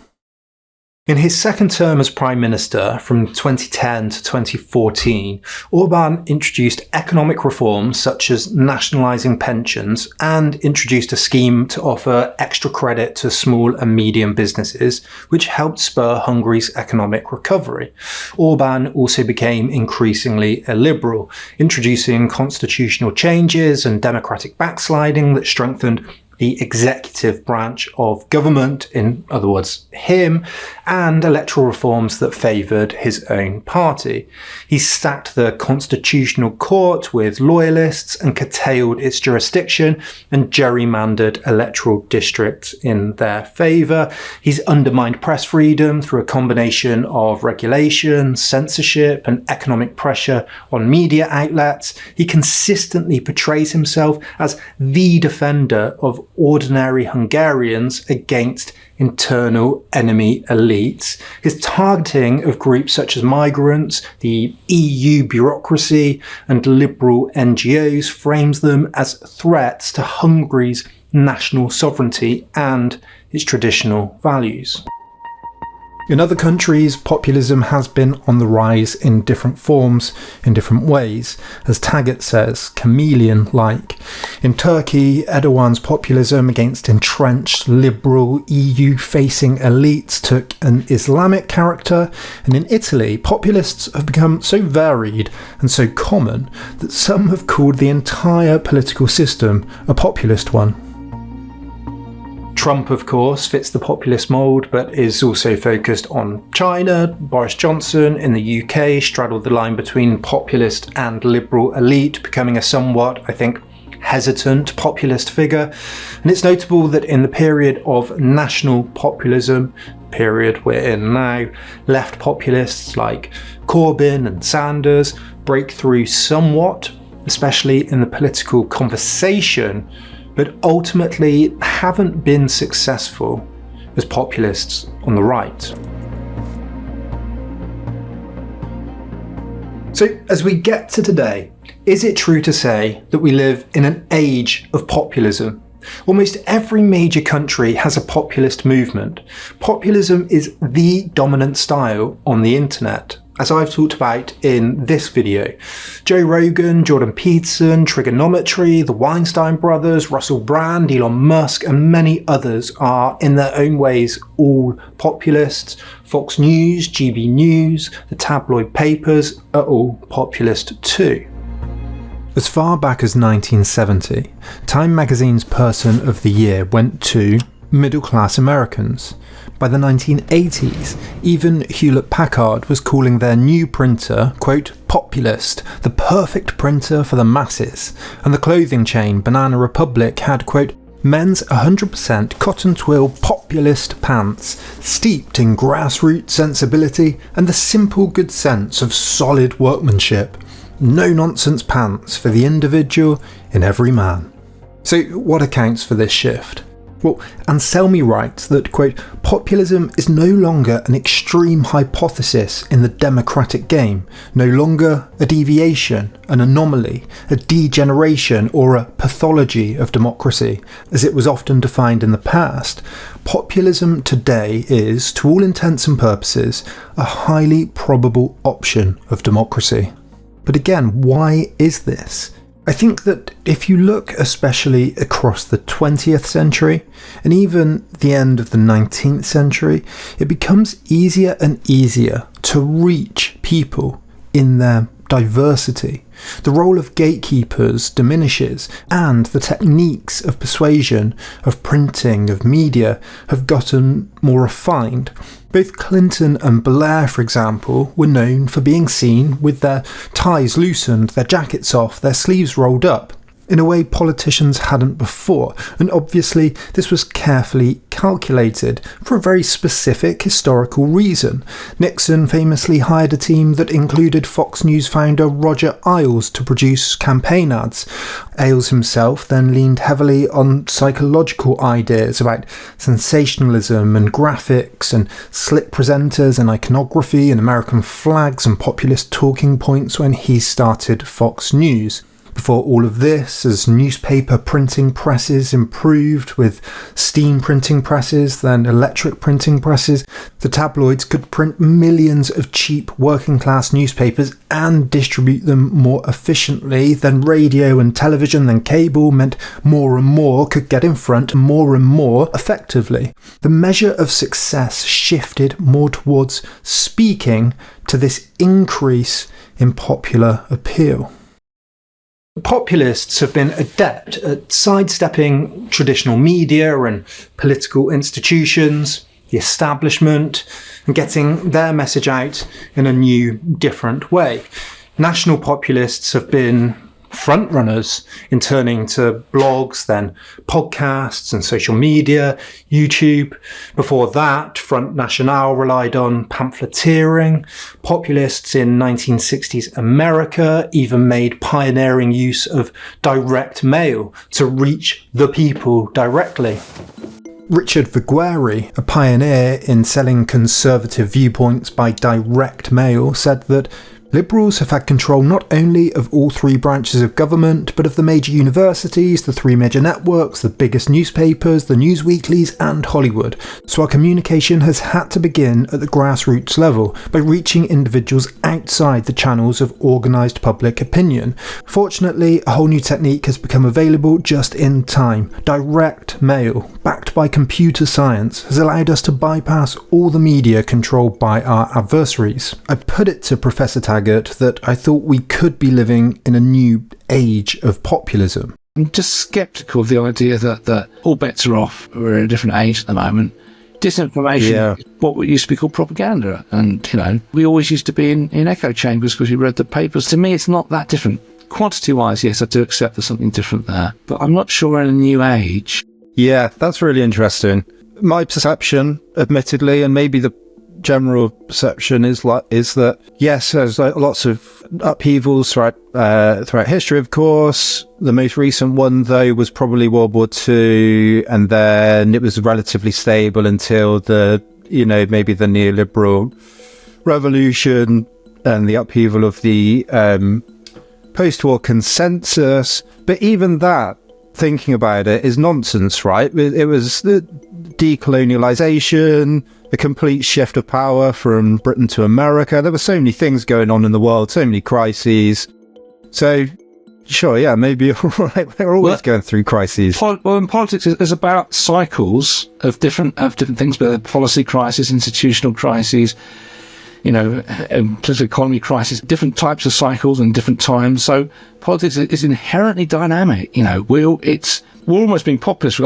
Speaker 1: In his second term as Prime Minister from 2010 to 2014, Orban introduced economic reforms such as nationalising pensions and introduced a scheme to offer extra credit to small and medium businesses, which helped spur Hungary's economic recovery. Orban also became increasingly illiberal, introducing constitutional changes and democratic backsliding that strengthened the executive branch of government, in other words, him, and electoral reforms that favoured his own party. He stacked the constitutional court with loyalists and curtailed its jurisdiction and gerrymandered electoral districts in their favour. He's undermined press freedom through a combination of regulation, censorship, and economic pressure on media outlets. He consistently portrays himself as the defender of ordinary Hungarians against internal enemy elites. His targeting of groups such as migrants, the EU bureaucracy, and liberal NGOs frames them as threats to Hungary's national sovereignty and its traditional values. In other countries, populism has been on the rise in different forms, in different ways, as Taggart says, chameleon-like. In Turkey, Erdogan's populism against entrenched, liberal, EU-facing elites took an Islamic character, and in Italy, populists have become so varied and so common that some have called the entire political system a populist one. Trump, of course, fits the populist mould, but is also focused on China. Boris Johnson in the UK straddled the line between populist and liberal elite, becoming a somewhat, I think, hesitant populist figure. And it's notable that in the period of national populism, period we're in now, left populists like Corbyn and Sanders break through somewhat, especially in the political conversation, but ultimately haven't been successful as populists on the right. So as we get to today, is it true to say that we live in an age of populism? Almost every major country has a populist movement. Populism is the dominant style on the internet, as I've talked about in this video. Joe Rogan, Jordan Peterson, Trigonometry, the Weinstein brothers, Russell Brand, Elon Musk, and many others are, in their own ways, all populists. Fox News, GB News, the tabloid papers are all populist too. As far back as 1970, Time magazine's Person of the Year went to middle-class Americans. By the 1980s, even Hewlett-Packard was calling their new printer, quote, Populist, the perfect printer for the masses, and the clothing chain Banana Republic had, quote, men's 100% cotton twill populist pants, steeped in grassroots sensibility and the simple good sense of solid workmanship. No-nonsense pants for the individual in every man. So what accounts for this shift? Well, Anselmi writes that, quote, populism is no longer an extreme hypothesis in the democratic game, no longer a deviation, an anomaly, a degeneration or a pathology of democracy, as it was often defined in the past. Populism today is, to all intents and purposes, a highly probable option of democracy. But again, why is this? I think that if you look especially across the 20th century and even the end of the 19th century, it becomes easier and easier to reach people in their diversity. The role of gatekeepers diminishes, and the techniques of persuasion, of printing, of media have gotten more refined. Both Clinton and Blair, for example, were known for being seen with their ties loosened, their jackets off, their sleeves rolled up, in a way politicians hadn't before, and obviously this was carefully calculated for a very specific historical reason. Nixon famously hired a team that included Fox News founder Roger Ailes to produce campaign ads. Ailes himself then leaned heavily on psychological ideas about sensationalism and graphics and slick presenters and iconography and American flags and populist talking points when he started Fox News. Before all of this, as newspaper printing presses improved with steam printing presses, then electric printing presses, the tabloids could print millions of cheap working class newspapers and distribute them more efficiently. Then radio and television, then cable meant more and more could get in front more and more effectively. The measure of success shifted more towards speaking to this increase in popular appeal. Populists have been adept at sidestepping traditional media and political institutions, the establishment, and getting their message out in a new, different way. National populists have been frontrunners in turning to blogs, then podcasts and social media, YouTube. Before that, Front National relied on pamphleteering. Populists in 1960s America even made pioneering use of direct mail to reach the people directly. Richard Vigueri, a pioneer in selling conservative viewpoints by direct mail, said that Liberals have had control not only of all three branches of government, but of the major universities, the three major networks, the biggest newspapers, the news weeklies, and Hollywood. So our communication has had to begin at the grassroots level, by reaching individuals outside the channels of organised public opinion. Fortunately, a whole new technique has become available just in time. Direct mail, backed by computer science, has allowed us to bypass all the media controlled by our adversaries. I put it to Professor Taggart that I thought we could be living in a new age of populism.
Speaker 6: I'm just sceptical of the idea that all bets are off. We're in a different age at the moment. Disinformation is what used to be called propaganda. And, we always used to be in echo chambers because we read the papers. To me, it's not that different. Quantity-wise, yes, I do accept there's something different there. But I'm not sure we're in a new age.
Speaker 9: Yeah, that's really interesting. My perception, admittedly, and maybe the general perception is that yes, there's lots of upheavals throughout history, of course. The most recent one, though, was probably World War II, and then it was relatively stable until maybe the neoliberal revolution and the upheaval of the post-war consensus. But even that, thinking about it, is nonsense, right? It was the decolonialization, a complete shift of power from Britain to America. There were so many things going on in the world, so many crises. So, sure, yeah, maybe you're right. We're always going through crises.
Speaker 6: Politics is about cycles of different things, but policy crisis, institutional crises, political economy crisis, different types of cycles and different times. So politics is inherently dynamic. We're almost being populist.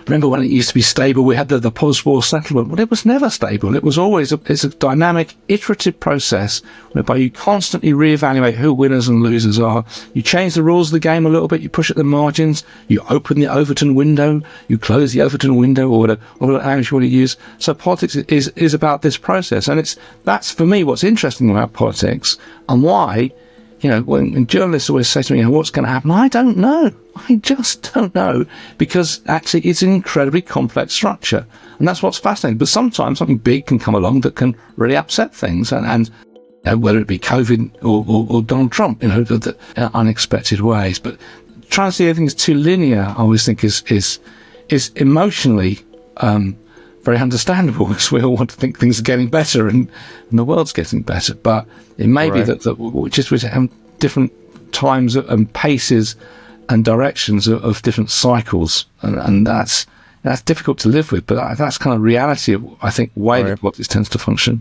Speaker 6: Remember when it used to be stable? We had the post-war settlement. Well, it was never stable. It was always it's a dynamic, iterative process whereby you constantly reevaluate who winners and losers are. You change the rules of the game a little bit. You push at the margins. You open the Overton window. You close the Overton window, or whatever language you want to use. So politics is about this process, and that's for me what's interesting about politics, and why. When journalists always say to me, what's going to happen? I don't know. I just don't know, because actually it's an incredibly complex structure. And that's what's fascinating. But sometimes something big can come along that can really upset things. And whether it be COVID or Donald Trump, the unexpected ways. But trying to see everything as too linear, I always think is emotionally very understandable, because we all want to think things are getting better and the world's getting better. But it may be that we just have different times and paces and directions of different cycles, and that's difficult to live with. But that's kind of reality of, I think, way that politics tends to function.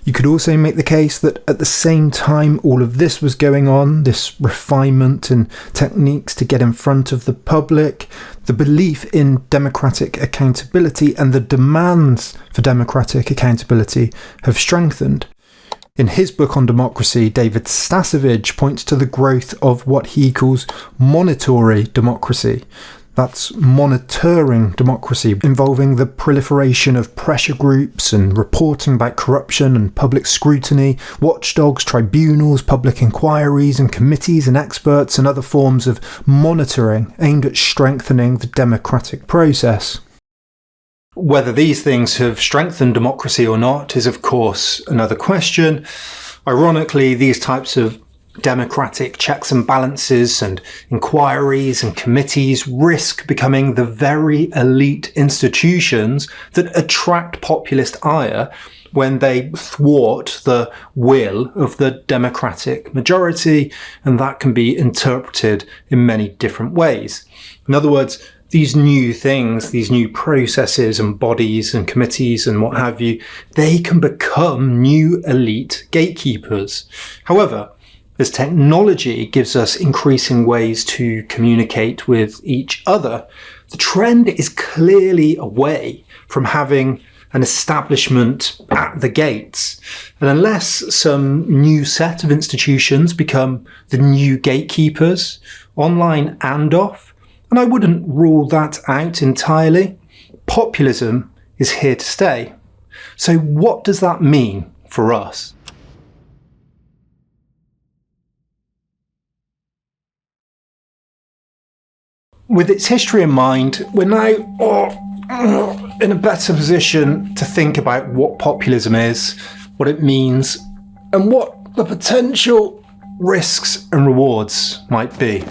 Speaker 1: You could also make the case that at the same time all of this was going on, this refinement and techniques to get in front of the public, the belief in democratic accountability and the demands for democratic accountability have strengthened. In his book on democracy, David Stasevich points to the growth of what he calls monitory democracy. That's monitoring democracy, involving the proliferation of pressure groups and reporting about corruption and public scrutiny, watchdogs, tribunals, public inquiries and committees and experts, and other forms of monitoring aimed at strengthening the democratic process. Whether these things have strengthened democracy or not is, of course, another question. Ironically, these types of democratic checks and balances and inquiries and committees risk becoming the very elite institutions that attract populist ire when they thwart the will of the democratic majority, and that can be interpreted in many different ways. In other words, these new things, these new processes and bodies and committees and what have you, they can become new elite gatekeepers. However, as technology gives us increasing ways to communicate with each other, the trend is clearly away from having an establishment at the gates. And unless some new set of institutions become the new gatekeepers, online and off, and I wouldn't rule that out entirely, populism is here to stay. So what does that mean for us? With its history in mind, we're now in a better position to think about what populism is, what it means, and what the potential risks and rewards might be.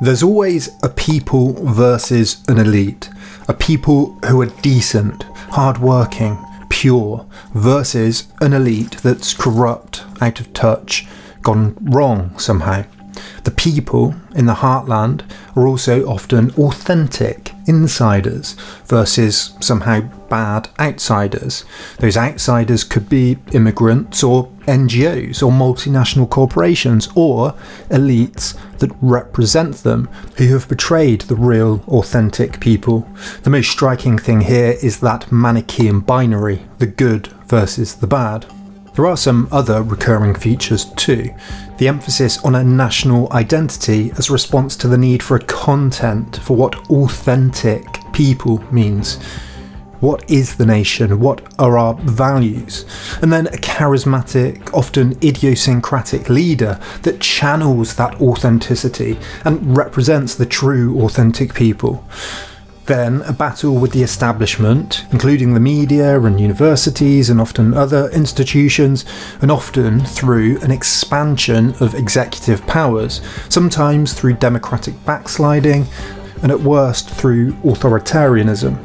Speaker 1: There's always a people versus an elite. A people who are decent, hardworking, pure, versus an elite that's corrupt, out of touch, gone wrong somehow. The people in the heartland are also often authentic insiders versus somehow bad outsiders. Those outsiders could be immigrants or NGOs or multinational corporations or elites that represent them who have betrayed the real authentic people. The most striking thing here is that Manichaean binary, the good versus the bad. There are some other recurring features too. The emphasis on a national identity as a response to the need for a content for what authentic people means. What is the nation? What are our values? And then a charismatic, often idiosyncratic leader that channels that authenticity and represents the true authentic people. Then a battle with the establishment, including the media and universities and often other institutions, and often through an expansion of executive powers, sometimes through democratic backsliding, and at worst through authoritarianism.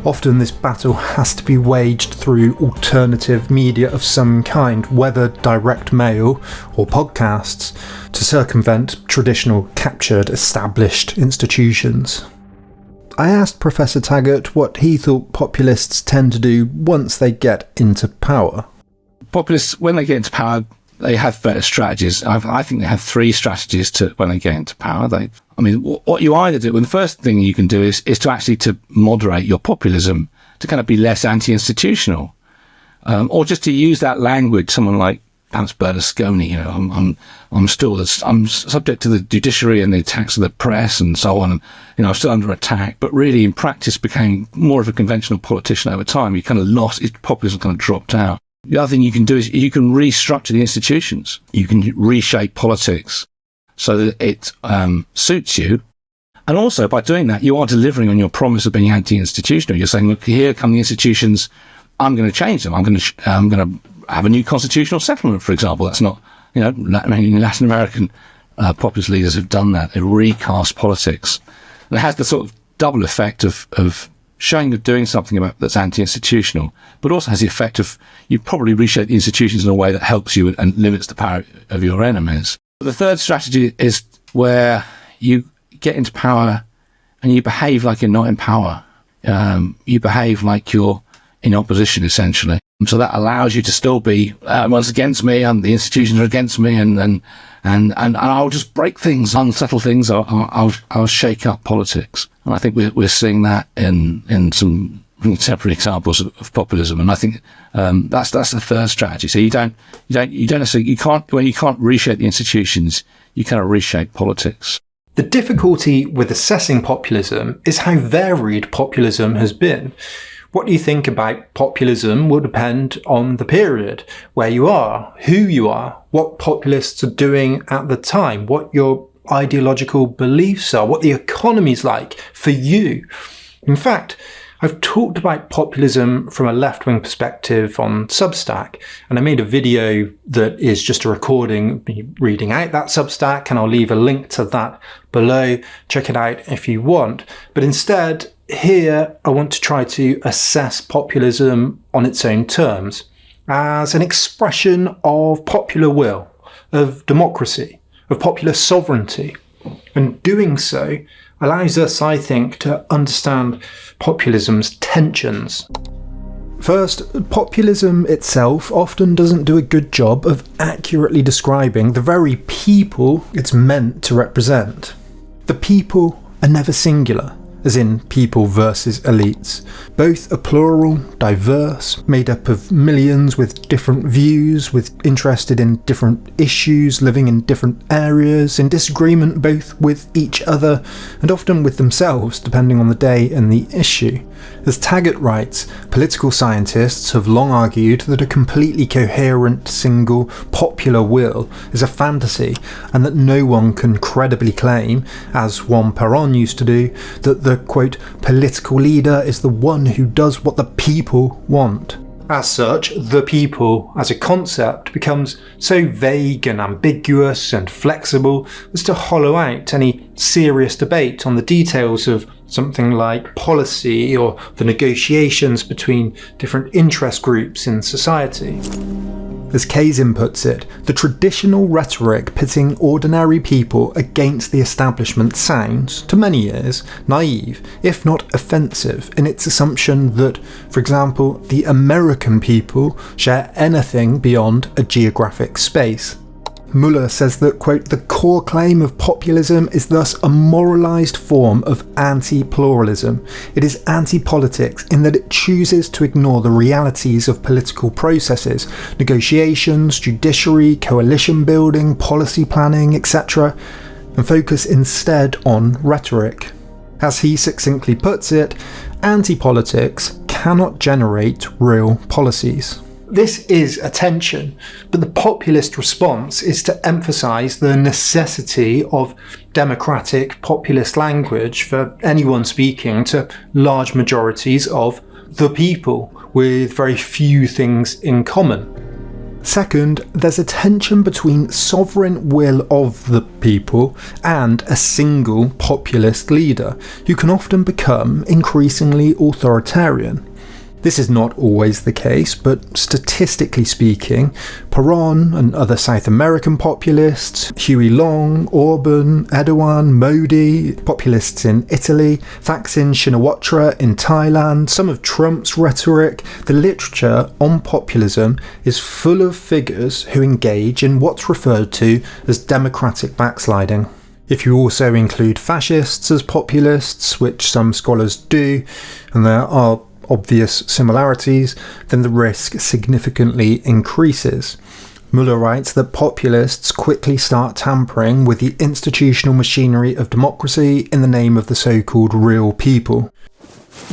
Speaker 1: Often this battle has to be waged through alternative media of some kind, whether direct mail or podcasts, to circumvent traditional captured established institutions. I asked Professor Taggart what he thought populists tend to do once they get into power.
Speaker 6: Populists, when they get into power, they have various strategies. I think they have three strategies when they get into power. What you either do, and the first thing you can do is to actually to moderate your populism, to kind of be less anti-institutional, or just to use that language. Someone like perhaps Berlusconi, I'm subject to the judiciary and the attacks of the press and so on, and I'm still under attack. But really, in practice, became more of a conventional politician over time. You kind of lost his populism, kind of dropped out. The other thing you can do is you can restructure the institutions. You can reshape politics so that it suits you. And also, by doing that, you are delivering on your promise of being anti-institutional. You're saying, look, here come the institutions. I'm going to change them. I'm going to have a new constitutional settlement, for example. That's not, Latin American populist leaders have done that. They recast politics. And it has the sort of double effect of showing you're doing something that's anti-institutional, but also has the effect of you probably reshape the institutions in a way that helps you and limits the power of your enemies. The third strategy is where you get into power and you behave like you're not in power. You behave like you're in opposition, essentially. So that allows you to still be, everyone's against me and the institutions are against me, and I'll just break things, unsettle things, I'll shake up politics. And I think we're seeing that in some contemporary examples of populism. And I think that's the third strategy. So you don't necessarily, when you can't reshape the institutions, you kind of reshape politics.
Speaker 1: The difficulty with assessing populism is how varied populism has been. What you think about populism will depend on the period, where you are, who you are, what populists are doing at the time, what your ideological beliefs are, what the economy's like for you. In fact, I've talked about populism from a left-wing perspective on Substack, and I made a video that is just a recording of me reading out that Substack, and I'll leave a link to that below. Check it out if you want. But instead, here I want to try to assess populism on its own terms, as an expression of popular will, of democracy, of popular sovereignty. And doing so allows us, I think, to understand populism's tensions. First, populism itself often doesn't do a good job of accurately describing the very people it's meant to represent. The people are never singular, as in people versus elites. Both are plural, diverse, made up of millions with different views, interested in different issues, living in different areas, in disagreement both with each other and often with themselves, depending on the day and the issue. As Taggart writes, political scientists have long argued that a completely coherent, single, popular will is a fantasy, and that no one can credibly claim, as Juan Perón used to do, that the, quote, political leader is the one who does what the people want. As such, the people as a concept becomes so vague and ambiguous and flexible as to hollow out any serious debate on the details of something like policy or the negotiations between different interest groups in society. As Kazin puts it, the traditional rhetoric pitting ordinary people against the establishment sounds, to many ears, naive, if not offensive, in its assumption that, for example, the American people share anything beyond a geographic space. Muller says that, quote, the core claim of populism is thus a moralised form of anti-pluralism. It is anti-politics in that it chooses to ignore the realities of political processes, negotiations, judiciary, coalition building, policy planning, etc., and focus instead on rhetoric. As he succinctly puts it, anti-politics cannot generate real policies. This is a tension, but the populist response is to emphasise the necessity of democratic populist language for anyone speaking to large majorities of the people with very few things in common. Second, there's a tension between sovereign will of the people and a single populist leader, who can often become increasingly authoritarian. This is not always the case, but statistically speaking, Perón and other South American populists, Huey Long, Orban, Erdogan, Modi, populists in Italy, Thaksin Shinawatra in Thailand, some of Trump's rhetoric, the literature on populism is full of figures who engage in what's referred to as democratic backsliding. If you also include fascists as populists, which some scholars do, and there are obvious similarities, then the risk significantly increases. Muller writes that populists quickly start tampering with the institutional machinery of democracy in the name of the so-called real people.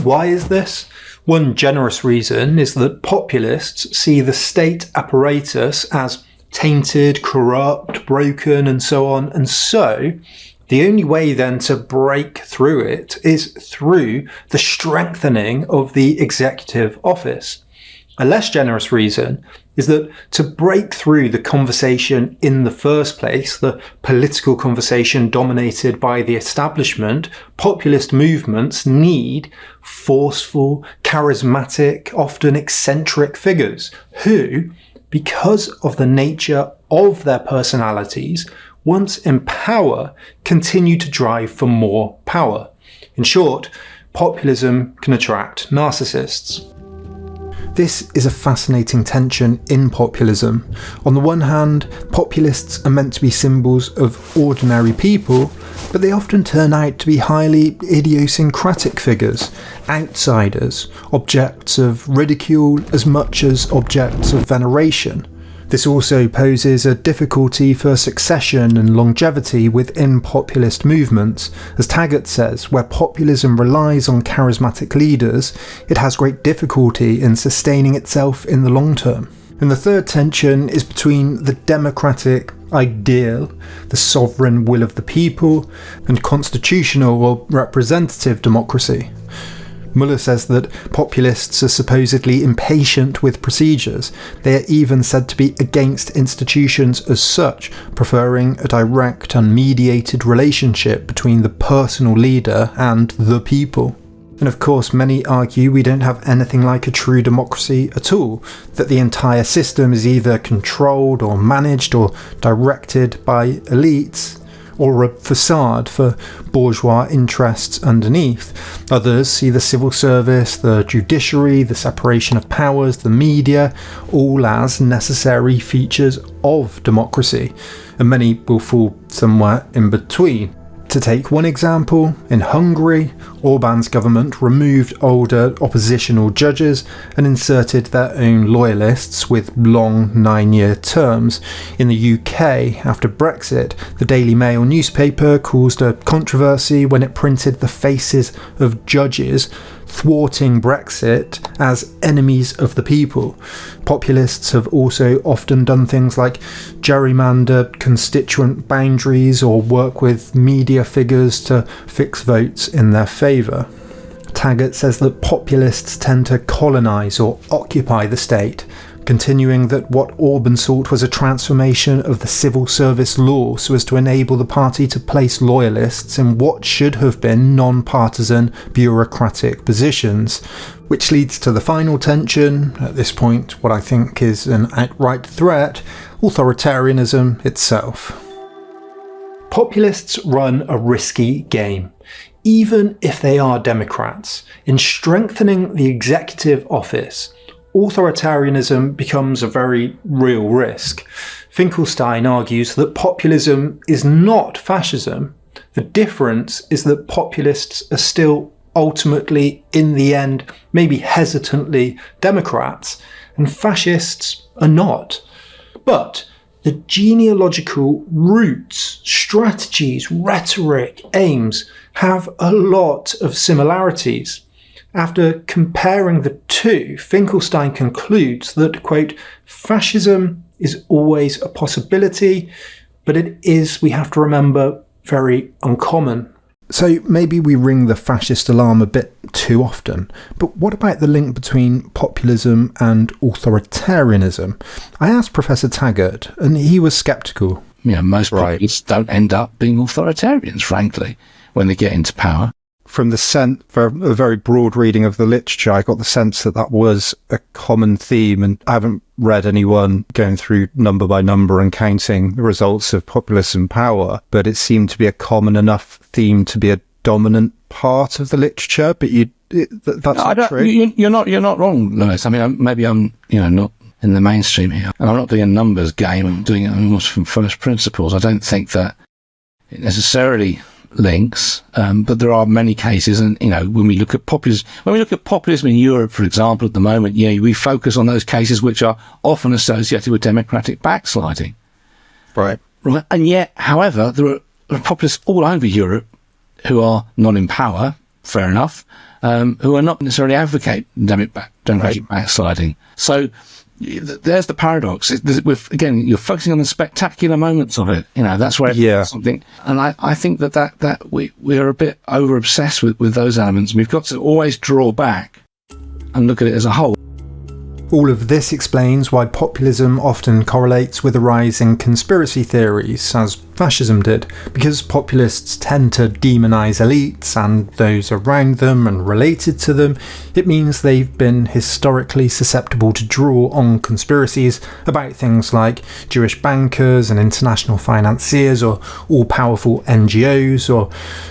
Speaker 1: Why is this? One generous reason is that populists see the state apparatus as tainted, corrupt, broken, and so on, and so the only way then to break through it is through the strengthening of the executive office. A less generous reason is that to break through the conversation in the first place, the political conversation dominated by the establishment, populist movements need forceful, charismatic, often eccentric figures who, because of the nature of their personalities, once in power, continue to drive for more power. In short, populism can attract narcissists. This is a fascinating tension in populism. On the one hand, populists are meant to be symbols of ordinary people, but they often turn out to be highly idiosyncratic figures, outsiders, objects of ridicule as much as objects of veneration. This also poses a difficulty for succession and longevity within populist movements. As Taggart says, where populism relies on charismatic leaders, it has great difficulty in sustaining itself in the long term. And the third tension is between the democratic ideal, the sovereign will of the people, and constitutional or representative democracy. Muller says that populists are supposedly impatient with procedures. They are even said to be against institutions as such, preferring a direct, unmediated relationship between the personal leader and the people. And of course, many argue we don't have anything like a true democracy at all, that the entire system is either controlled or managed or directed by elites, or a facade for bourgeois interests underneath. Others see the civil service, the judiciary, the separation of powers, the media, all as necessary features of democracy, and many will fall somewhere in between. To take one example, in Hungary, Orban's government removed older oppositional judges and inserted their own loyalists with long 9-year terms. In the UK, after Brexit, the Daily Mail newspaper caused a controversy when it printed the faces of judges thwarting Brexit as enemies of the people. Populists have also often done things like gerrymander constituent boundaries or work with media figures to fix votes in their favour. Taggart says that populists tend to colonise or occupy the state, continuing that what Orban sought was a transformation of the civil service law so as to enable the party to place loyalists in what should have been non-partisan bureaucratic positions, which leads to the final tension, at this point what I think is an outright threat, authoritarianism itself. Populists run a risky game, even if they are Democrats. In strengthening the executive office, authoritarianism becomes a very real risk. Finkelstein argues that populism is not fascism. The difference is that populists are still ultimately, in the end, maybe hesitantly Democrats, and fascists are not. But the genealogical roots, strategies, rhetoric, aims have a lot of similarities. After comparing the two, Finkelstein concludes that, quote, fascism is always a possibility, but it is, we have to remember, very uncommon. So maybe we ring the fascist alarm a bit too often, but what about the link between populism and authoritarianism? I asked Professor Taggart, and he was sceptical.
Speaker 6: Most populists don't end up being authoritarians, frankly, when they get into power.
Speaker 9: From for a very broad reading of the literature, I got the sense that that was a common theme, and I haven't read anyone going through number by number and counting the results of populism power, but it seemed to be a common enough theme to be a dominant part of the literature. But that's not true.
Speaker 6: You're not wrong, Lewis. I mean, maybe I'm not in the mainstream here, and I'm not doing a numbers game. I'm doing it almost from first principles. I don't think that it necessarily links, but there are many cases, and when we look at populism in Europe, for example, at the moment, we focus on those cases which are often associated with democratic backsliding.
Speaker 9: Right.
Speaker 6: And yet, however, there are populists all over Europe who are not in power, fair enough, who are not necessarily advocate democratic backsliding. So there's the paradox. Again, you're focusing on the spectacular moments of it. That's where something. And I think that we are a bit over obsessed with those elements. We've got to always draw back and look at it as a whole.
Speaker 1: All of this explains why populism often correlates with a rise in conspiracy theories, as fascism did, because populists tend to demonise elites and those around them and related to them. It means they've been historically susceptible to draw on conspiracies about things like Jewish bankers and international financiers, or all-powerful NGOs, or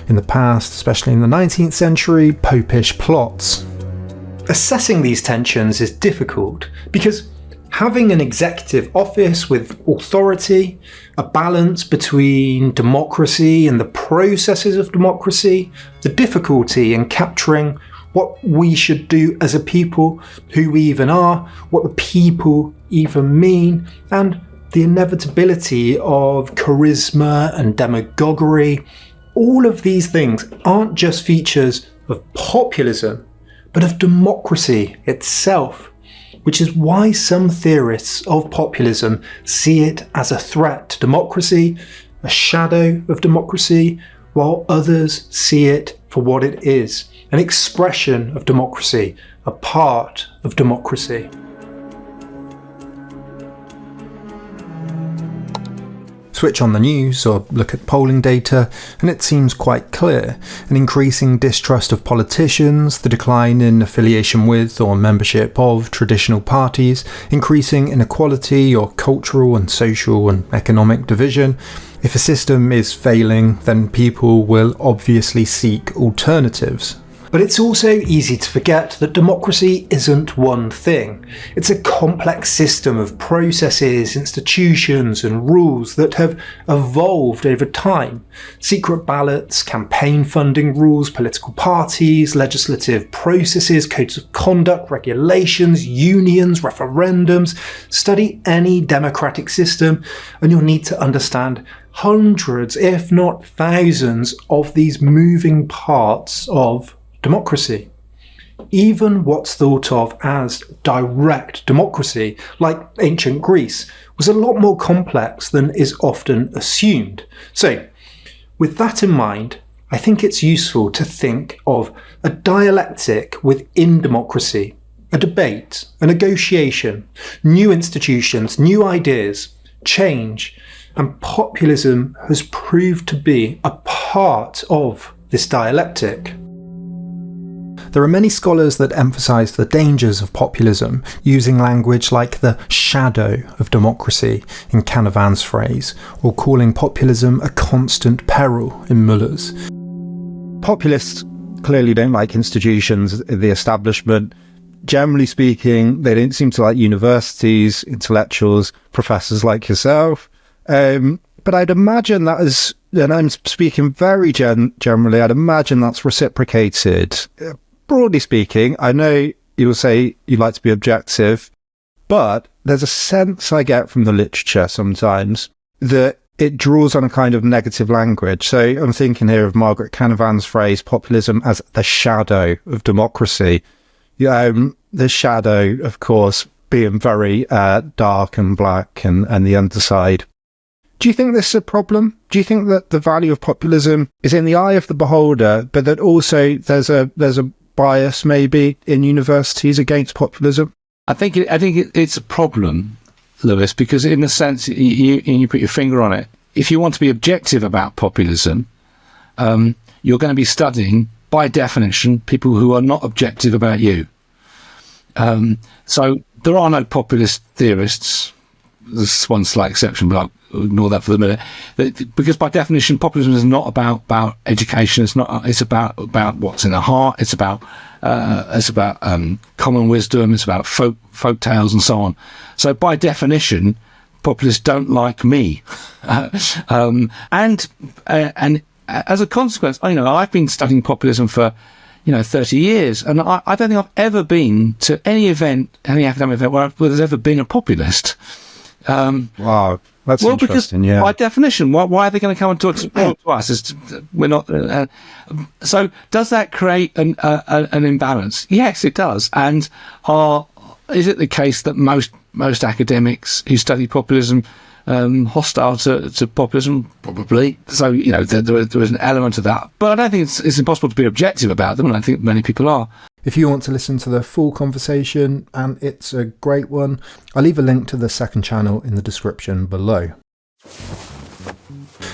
Speaker 1: in the past, especially in the 19th century, popish plots. Assessing these tensions is difficult because having an executive office with authority, a balance between democracy and the processes of democracy, the difficulty in capturing what we should do as a people, who we even are, what the people even mean, and the inevitability of charisma and demagoguery. All of these things aren't just features of populism, but of democracy itself, which is why some theorists of populism see it as a threat to democracy, a shadow of democracy, while others see it for what it is, an expression of democracy, a part of democracy. Switch on the news or look at polling data, and it seems quite clear. An increasing distrust of politicians, the decline in affiliation with or membership of traditional parties, increasing inequality or cultural and social and economic division. If a system is failing, then people will obviously seek alternatives. But it's also easy to forget that democracy isn't one thing. It's a complex system of processes, institutions, and rules that have evolved over time. Secret ballots, campaign funding rules, political parties, legislative processes, codes of conduct, regulations, unions, referendums. Study any democratic system, and you'll need to understand hundreds, if not thousands, of these moving parts of democracy. Even what's thought of as direct democracy, like ancient Greece, was a lot more complex than is often assumed. So, with that in mind, I think it's useful to think of a dialectic within democracy, a debate, a negotiation, new institutions, new ideas, change, and populism has proved to be a part of this dialectic. There are many scholars that emphasise the dangers of populism, using language like the shadow of democracy in Canavan's phrase, or calling populism a constant peril in Muller's.
Speaker 9: Populists clearly don't like institutions, the establishment. Generally speaking, they don't seem to like universities, intellectuals, professors like yourself. But I'd imagine that is, and I'm speaking very generally, I'd imagine that's reciprocated. Broadly speaking, I know you'll say you like to be objective, but there's a sense I get from the literature sometimes that it draws on a kind of negative language. So I'm thinking here of Margaret Canavan's phrase, populism as the shadow of democracy. The shadow, of course, being very dark and black and the underside. Do you think this is a problem? Do you think that the value of populism is in the eye of the beholder, but that also there's a bias maybe in universities against populism?
Speaker 6: I think it's a problem, Lewis, because in a sense, you put your finger on it. If you want to be objective about populism, you're going to be studying, by definition, people who are not objective about you. So there are no populist theorists. There's one slight exception, but I'll ignore that for the minute. Because by definition, populism is not about education. It's about what's in the heart. It's about common wisdom. It's about folk tales and so on. So by definition, populists don't like me, and as a consequence, I've been studying populism for 30 years, and I don't think I've ever been to any academic event where there's ever been a populist.
Speaker 9: Wow, that's interesting.
Speaker 6: Because by definition, why are they going to come and talk to us? We're not. So does that create an imbalance? Yes, it does. And is it the case that most academics who study populism hostile to populism? Probably. So there is an element of that, but I don't think it's impossible to be objective about them, and I think many people are.
Speaker 1: If you want to listen to the full conversation, and it's a great one, I'll leave a link to the second channel in the description below.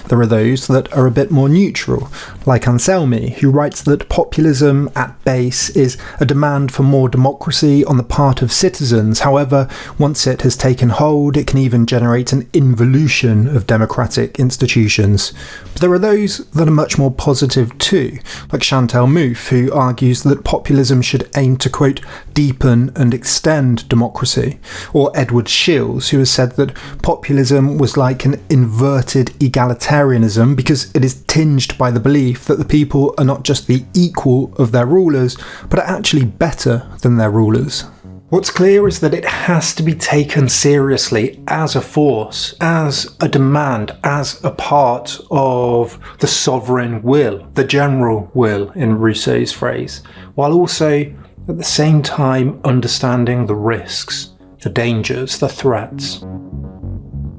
Speaker 1: There are those that are a bit more neutral, like Anselmi, who writes that populism at base is a demand for more democracy on the part of citizens. However, once it has taken hold, it can even generate an involution of democratic institutions. But there are those that are much more positive too, like Chantal Mouffe, who argues that populism should aim to, quote, deepen and extend democracy, or Edward Shills, who has said that populism was like an inverted egalitarianism because it is tinged by the belief that the people are not just the equal of their rulers, but are actually better than their rulers. What's clear is that it has to be taken seriously as a force, as a demand, as a part of the sovereign will, the general will in Rousseau's phrase, while also at the same time understanding the risks, the dangers, the threats.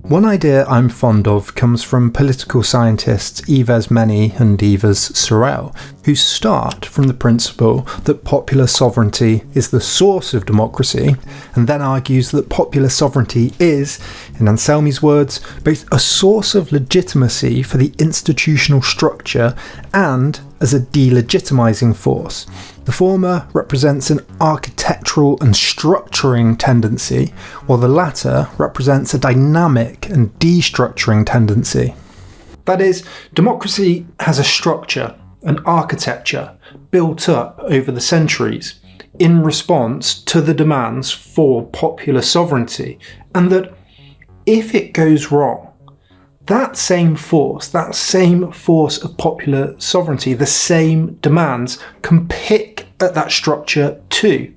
Speaker 1: One idea I'm fond of comes from political scientists Yves Meny and Yves Sorel, who start from the principle that popular sovereignty is the source of democracy, and then argues that popular sovereignty is, in Anselmi's words, both a source of legitimacy for the institutional structure and as a delegitimizing force. The former represents an architectural and structuring tendency, while the latter represents a dynamic and destructuring tendency. That is, democracy has a structure, an architecture, built up over the centuries in response to the demands for popular sovereignty, and that if it goes wrong, that same force of popular sovereignty, the same demands, can pick at that structure too.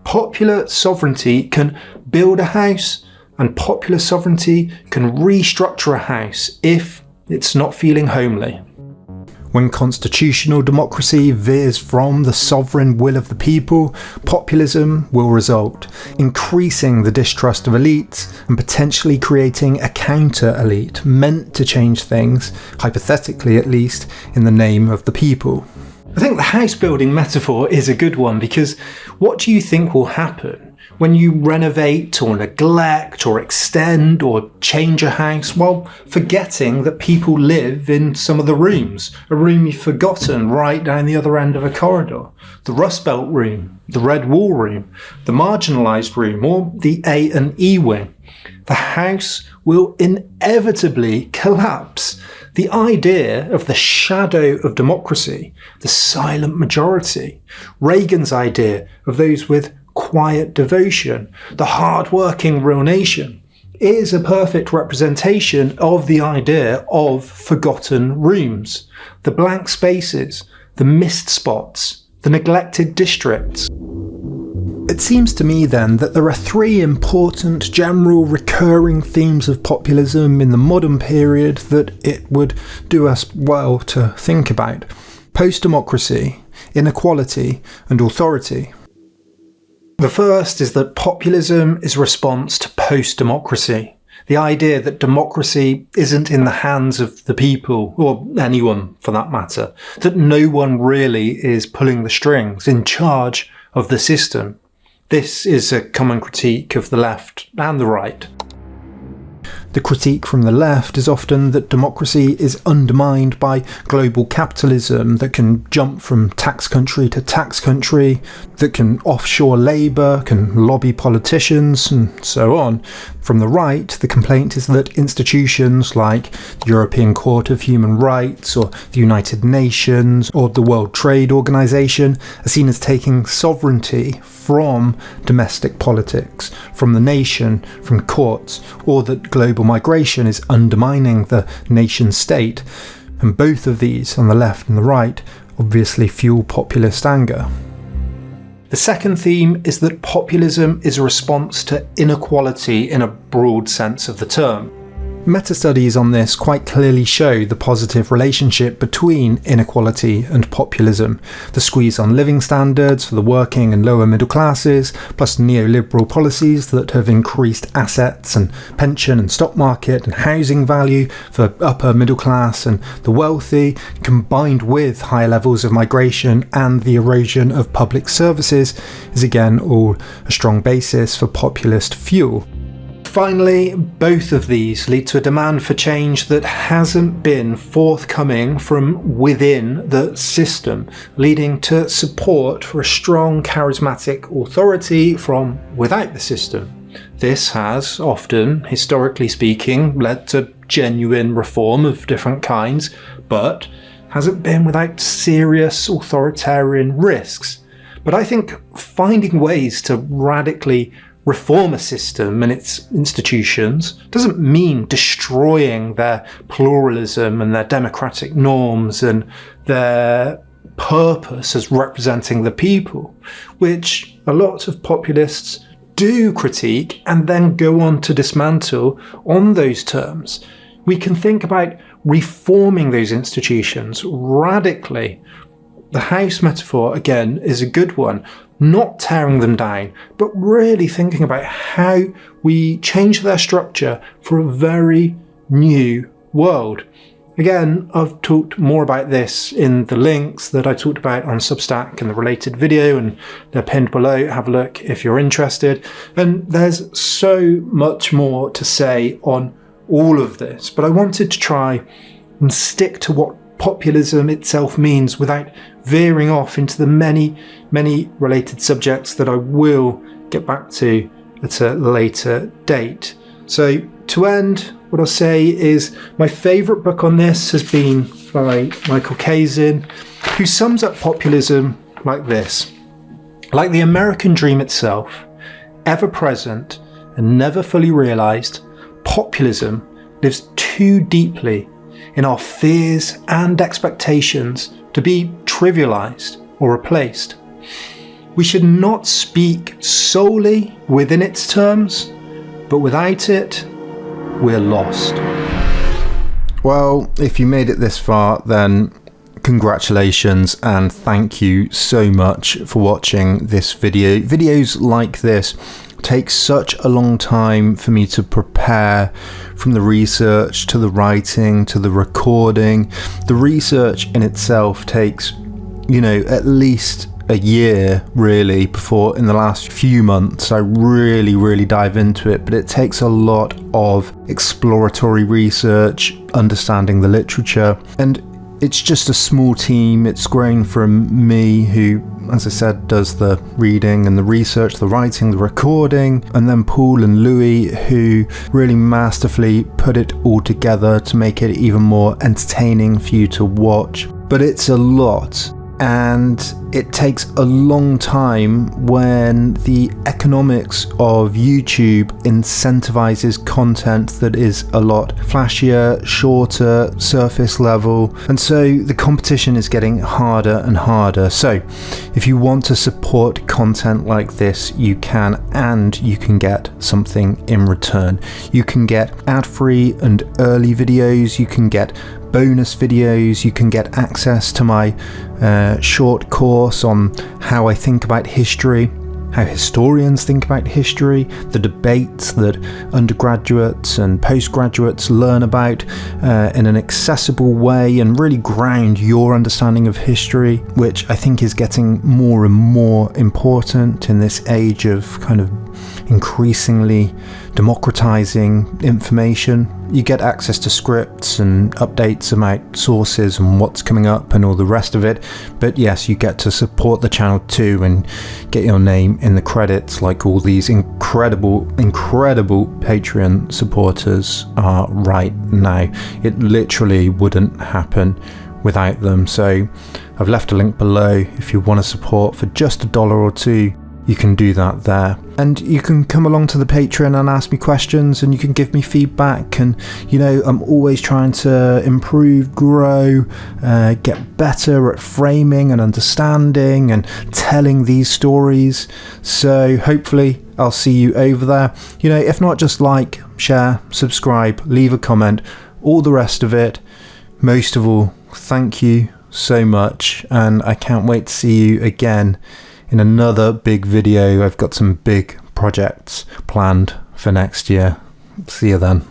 Speaker 1: Popular sovereignty can build a house, and popular sovereignty can restructure a house if it's not feeling homely. When constitutional democracy veers from the sovereign will of the people, populism will result, increasing the distrust of elites and potentially creating a counter-elite meant to change things, hypothetically at least, in the name of the people. I think the house building metaphor is a good one, because what do you think will happen when you renovate or neglect or extend or change a house while forgetting that people live in some of the rooms? A room you've forgotten right down the other end of a corridor. The Rust Belt room, the Red Wall room, the marginalised room, or the A and E wing. The house will inevitably collapse. The idea of the shadow of democracy, the silent majority, Reagan's idea of those with quiet devotion, the hard-working real nation, is a perfect representation of the idea of forgotten rooms, the blank spaces, the missed spots, the neglected districts. It seems to me then that there are three important general recurring themes of populism in the modern period that it would do us well to think about: post-democracy, inequality, and authority. The first is that populism is a response to post-democracy. The idea that democracy isn't in the hands of the people, or anyone for that matter, that no one really is pulling the strings, in charge of the system. This is a common critique of the left and the right. The critique from the left is often that democracy is undermined by global capitalism that can jump from tax country to tax country, that can offshore labour, can lobby politicians, and so on. From the right, the complaint is that institutions like the European Court of Human Rights or the United Nations or the World Trade Organization are seen as taking sovereignty from domestic politics, from the nation, from courts, or that global migration is undermining the nation state. And both of these, on the left and the right, obviously fuel populist anger. The second theme is that populism is a response to inequality in a broad sense of the term. Meta-studies on this quite clearly show the positive relationship between inequality and populism. The squeeze on living standards for the working and lower middle classes, plus neoliberal policies that have increased assets and pension and stock market and housing value for upper middle class and the wealthy, combined with high levels of migration and the erosion of public services, is again all a strong basis for populist fuel. Finally, both of these lead to a demand for change that hasn't been forthcoming from within the system, leading to support for a strong charismatic authority from without the system. This has often, historically speaking, led to genuine reform of different kinds, but hasn't been without serious authoritarian risks. But I think finding ways to radically reform a system and its institutions doesn't mean destroying their pluralism and their democratic norms and their purpose as representing the people, which a lot of populists do critique and then go on to dismantle on those terms. We can think about reforming those institutions radically. The house metaphor, again, is a good one. Not tearing them down, but really thinking about how we change their structure for a very new world. Again, I've talked more about this in the links that I talked about on Substack and the related video, and they're pinned below. Have a look if you're interested. And there's so much more to say on all of this, but I wanted to try and stick to what populism itself means without veering off into the many related subjects that I will get back to at a later date. So to end, what I'll say is my favourite book on this has been by Michael Kazin, who sums up populism like this: like the American dream itself, ever present and never fully realised, populism lives too deeply in our fears and expectations to be trivialized or replaced. We should not speak solely within its terms, but without it, we're lost.
Speaker 9: Well, if you made it this far, then
Speaker 1: congratulations and thank you so much for watching this video. Videos like this take such a long time for me to prepare, from the research to the writing to the recording. The research in itself takes, at least a year really, before in the last few months I really dive into it. But it takes a lot of exploratory research, understanding the literature, and it's just a small team. It's grown from me, who, as I said, does the reading and the research, the writing, the recording, and then Paul and Louis, who really masterfully put it all together to make it even more entertaining for you to watch. But it's a lot, and it takes a long time when the economics of YouTube incentivizes content that is a lot flashier, shorter, surface level, and so the competition is getting harder and harder. So if you want to support content like this, you can, and you can get something in return. You can get ad-free and early videos, you can get bonus videos, you can get access to my short course on how I think about history, how historians think about history, the debates that undergraduates and postgraduates learn about in an accessible way, and really ground your understanding of history, which I think is getting more and more important in this age of kind of increasingly democratizing information. You get access to scripts and updates about sources and what's coming up and all the rest of it. But yes, you get to support the channel too and get your name in the credits like all these incredible Patreon supporters are right now. It literally wouldn't happen without them. So I've left a link below. If you want to support for just $1 or $2, you can do that there. And you can come along to the Patreon and ask me questions, and you can give me feedback. And I'm always trying to improve, grow, get better at framing and understanding and telling these stories. So hopefully I'll see you over there. If not, just like, share, subscribe, leave a comment, all the rest of it. Most of all, thank you so much, and I can't wait to see you again in another big video. I've got some big projects planned for next year. See you then.